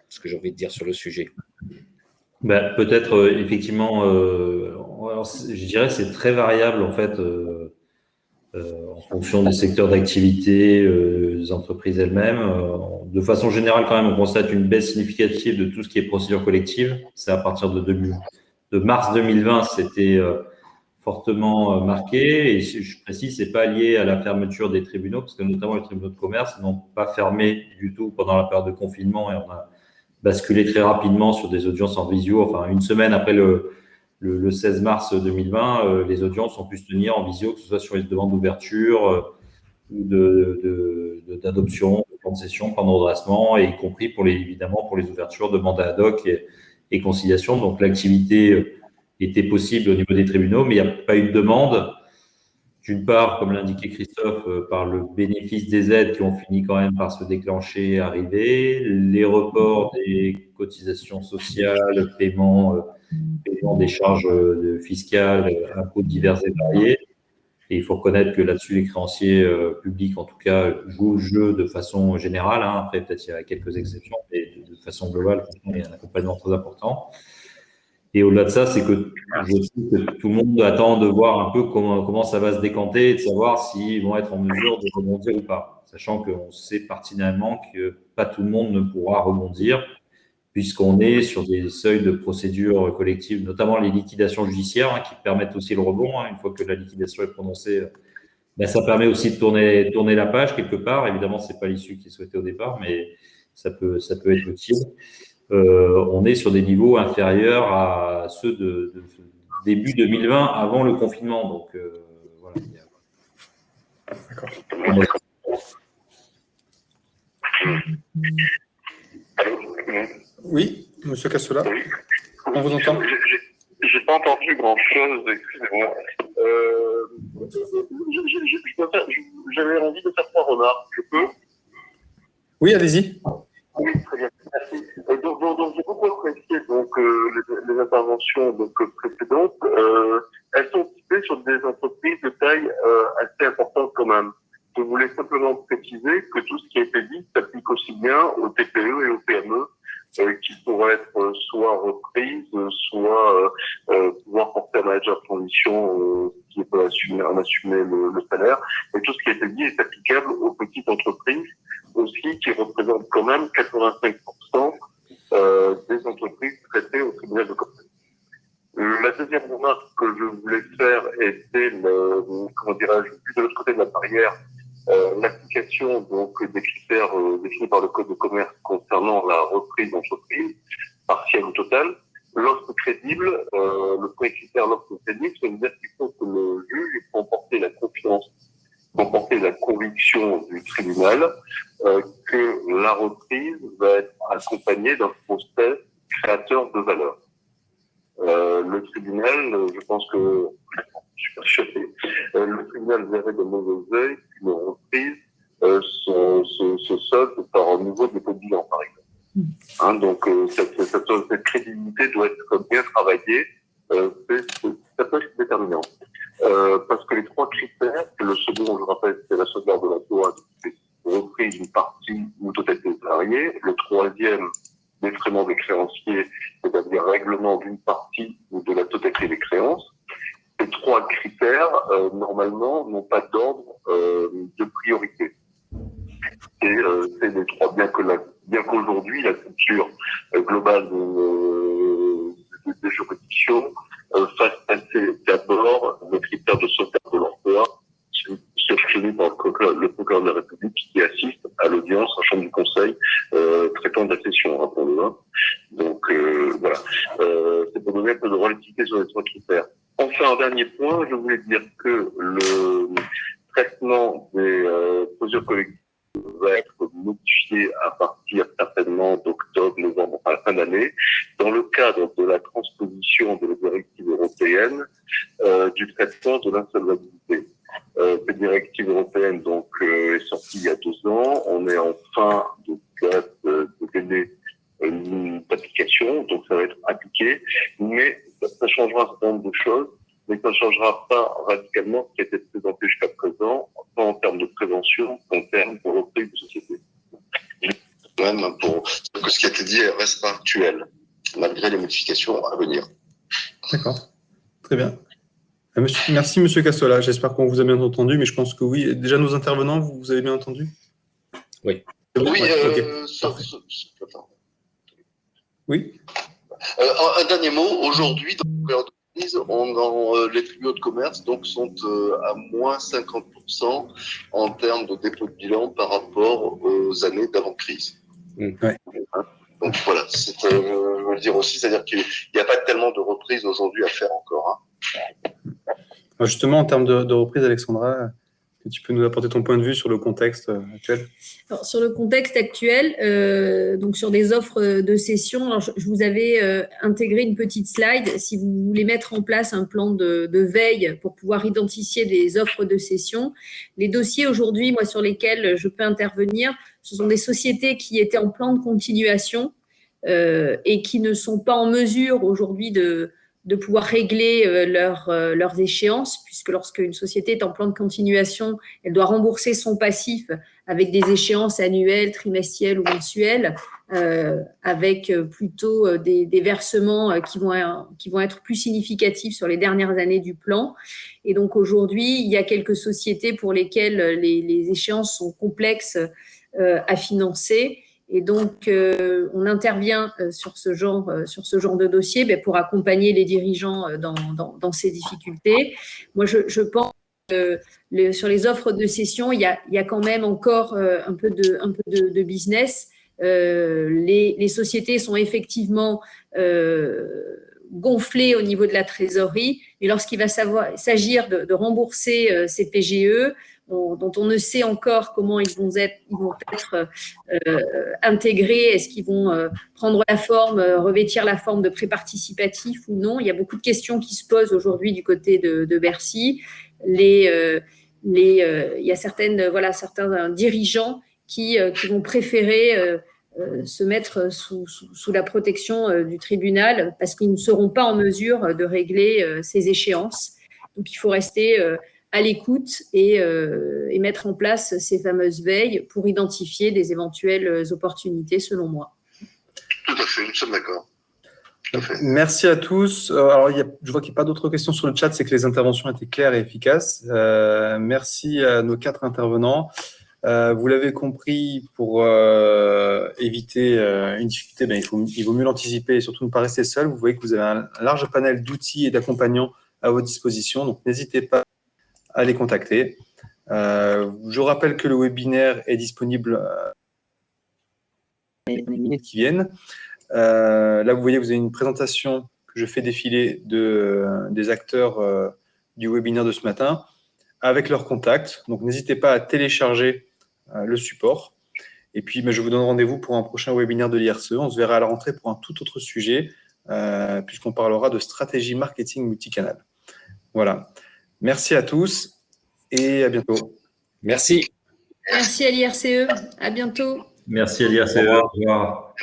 ce que j'ai envie de dire sur le sujet. Peut-être effectivement, alors, je dirais c'est très variable en fait en fonction des secteurs d'activité, des entreprises elles-mêmes. De façon générale, quand même, on constate une baisse significative de tout ce qui est procédure collective. C'est à partir de mars 2020, c'était fortement marqué. Et je précise, c'est pas lié à la fermeture des tribunaux, parce que notamment les tribunaux de commerce n'ont pas fermé du tout pendant la période de confinement, et on a basculé très rapidement sur des audiences en visio. Enfin, 1 semaine après le 16 mars 2020, les audiences ont pu se tenir en visio, que ce soit sur les demandes d'ouverture ou d'adoption, de plan de cession, plan de redressement, et y compris évidemment pour les ouvertures de mandats ad hoc et conciliation. Donc l'activité était possible au niveau des tribunaux, mais il n'y a pas eu de demande. D'une part, comme l'indiquait Christophe, par le bénéfice des aides qui ont fini quand même par se déclencher, arriver, les reports des cotisations sociales, paiement des charges fiscales, impôts divers et variés. Et il faut reconnaître que là-dessus, les créanciers publics, en tout cas, jouent le jeu de façon générale. Après, peut-être il y a quelques exceptions, mais de façon globale, il y a un accompagnement très important. Et au-delà de ça, c'est que je trouve que tout le monde attend de voir un peu comment ça va se décanter et de savoir s'ils vont être en mesure de rebondir ou pas. Sachant qu'on sait pertinemment que pas tout le monde ne pourra rebondir, puisqu'on est sur des seuils de procédure collective, notamment les liquidations judiciaires, qui permettent aussi le rebond. Une fois que la liquidation est prononcée, ça permet aussi de tourner la page quelque part. Évidemment, ce n'est pas l'issue qui est souhaitée au départ, mais ça peut être utile. On est sur des niveaux inférieurs à ceux de début 2020, avant le confinement. Donc, voilà. D'accord. Oui, Monsieur Cassola, on vous entend. J'ai pas entendu grand-chose, excusez-moi. J'avais envie de faire 3 remarques. Je peux? Oui, allez-y. Oui, très bien. Merci. Donc j'ai beaucoup apprécié les interventions précédentes. Elles sont typées sur des entreprises de taille assez importante quand même. Je voulais simplement préciser que tout ce qui a été dit s'applique aussi bien aux TPE et aux PME qui pourraient être soit reprises, soit pouvoir porter un manager de transition qui peut en assumer le salaire. Et tout ce qui a été dit est applicable aux petites entreprises aussi, qui représentent quand même 85% des entreprises traitées au tribunal de commerce. La deuxième remarque que je voulais faire était, vu de l'autre côté de la barrière, l'application des critères définis par le Code de commerce concernant la reprise d'entreprise, partielle ou totale. L'offre crédible, le premier critère, l'offre crédible, ça veut dire qu'il faut que le juge comporte la confiance, comporter la conviction du tribunal que la reprise va être accompagnée d'un procès créateur de valeur. Le tribunal, je pense que je suis persuadé, le tribunal verrait de mauvais œil qu'une reprise se solde par un nouveau dépôt de bilan, par exemple. Donc cette crédibilité doit être bien travaillée. Ça peut être déterminant. Parce que les 3 critères, le second, je rappelle, c'est la sauvegarde de l'emploi, reprise d'une partie ou totalité des salariés. Le troisième, défraiement des créanciers, c'est-à-dire règlement d'une partie ou de la totalité des créances. Ces 3 critères, normalement, n'ont pas d'ordre de priorité. Et c'est les 3, bien qu'aujourd'hui, la culture globale des juridictions fasse passer d'abord le critère de sauvegarde de l'emploi, survenu par le procureur de la République qui assiste à l'audience en chambre du conseil traitant de la session, rappelons-le. Donc voilà, c'est pour donner un peu de relativité sur les 3 critères. Enfin, un dernier point, je voulais dire que le traitement des procédures collectives va être modifié à partir certainement d'octobre, novembre, à la fin d'année, dans le cadre de la transposition de la directive européenne du traitement de l'insolvabilité. Cette directive européenne est sortie il y a 2 ans. On est en fin de date de délai d'application, donc ça va être appliqué, mais ça changera un certain nombre de choses, mais ça ne changera pas radicalement ce qui a été présenté jusqu'à présent, tant en termes de prévention qu'en termes de reprise de société. Même pour que ce qui a été dit restera actuel, malgré les modifications à venir. D'accord, très bien. Merci, Monsieur Cassola. J'espère qu'on vous a bien entendu, mais je pense que oui. Déjà, nos intervenants, vous avez bien entendu? Oui. Oui, okay. Oui. Un dernier mot. Aujourd'hui, dans les tribunaux de commerce sont à moins 50% en termes de dépôt de bilan par rapport aux années d'avant-crise. Ouais. Donc voilà, je veux le dire aussi, c'est-à-dire qu'il n'y a pas tellement de reprises aujourd'hui à faire encore. Justement, en termes de reprise, Alexandra, tu peux nous apporter ton point de vue sur le contexte actuel? Alors, sur le contexte actuel, donc sur des offres de cession, alors je vous avais intégré une petite slide. Si vous voulez mettre en place un plan de veille pour pouvoir identifier des offres de cession, les dossiers aujourd'hui, moi, sur lesquels je peux intervenir, ce sont des sociétés qui étaient en plan de continuation et qui ne sont pas en mesure aujourd'hui de pouvoir régler leurs échéances, puisque lorsqu'une société est en plan de continuation, elle doit rembourser son passif avec des échéances annuelles, trimestrielles ou mensuelles, avec plutôt des versements qui vont être plus significatifs sur les dernières années du plan. Et donc aujourd'hui, il y a quelques sociétés pour lesquelles les échéances sont complexes à financer. Et donc, on intervient sur ce genre de dossier pour accompagner les dirigeants dans ces difficultés. Moi, je pense que sur les offres de cession, il y a quand même encore un peu de business, Les sociétés sont effectivement gonflées au niveau de la trésorerie, et lorsqu'il va s'agir de rembourser ces PGE, dont on ne sait encore comment ils vont être intégrés, est-ce qu'ils vont prendre la forme, revêtir la forme de prêt participatif ou non. Il y a beaucoup de questions qui se posent aujourd'hui du côté de Bercy. Il y a certains dirigeants qui vont préférer se mettre sous la protection du tribunal parce qu'ils ne seront pas en mesure de régler ces échéances. Donc, il faut rester à l'écoute et mettre en place ces fameuses veilles pour identifier des éventuelles opportunités, selon moi. Tout à fait, nous sommes d'accord. Merci à tous. Alors, je vois qu'il n'y a pas d'autres questions sur le chat, c'est que les interventions étaient claires et efficaces. Merci à nos 4 intervenants. Vous l'avez compris, pour éviter une difficulté, il vaut mieux l'anticiper et surtout ne pas rester seul. Vous voyez que vous avez un large panel d'outils et d'accompagnants à votre disposition, donc n'hésitez pas à les contacter. Je rappelle que le webinaire est disponible dans les minutes qui viennent. Là, vous voyez, vous avez une présentation que je fais défiler des acteurs du webinaire de ce matin avec leurs contacts. Donc, n'hésitez pas à télécharger le support. Et puis, je vous donne rendez-vous pour un prochain webinaire de l'IRCE. On se verra à la rentrée pour un tout autre sujet, puisqu'on parlera de stratégie marketing multicanal. Voilà. Merci à tous et à bientôt. Merci. Merci à l'IRCE. À bientôt. Merci à l'IRCE. Au revoir.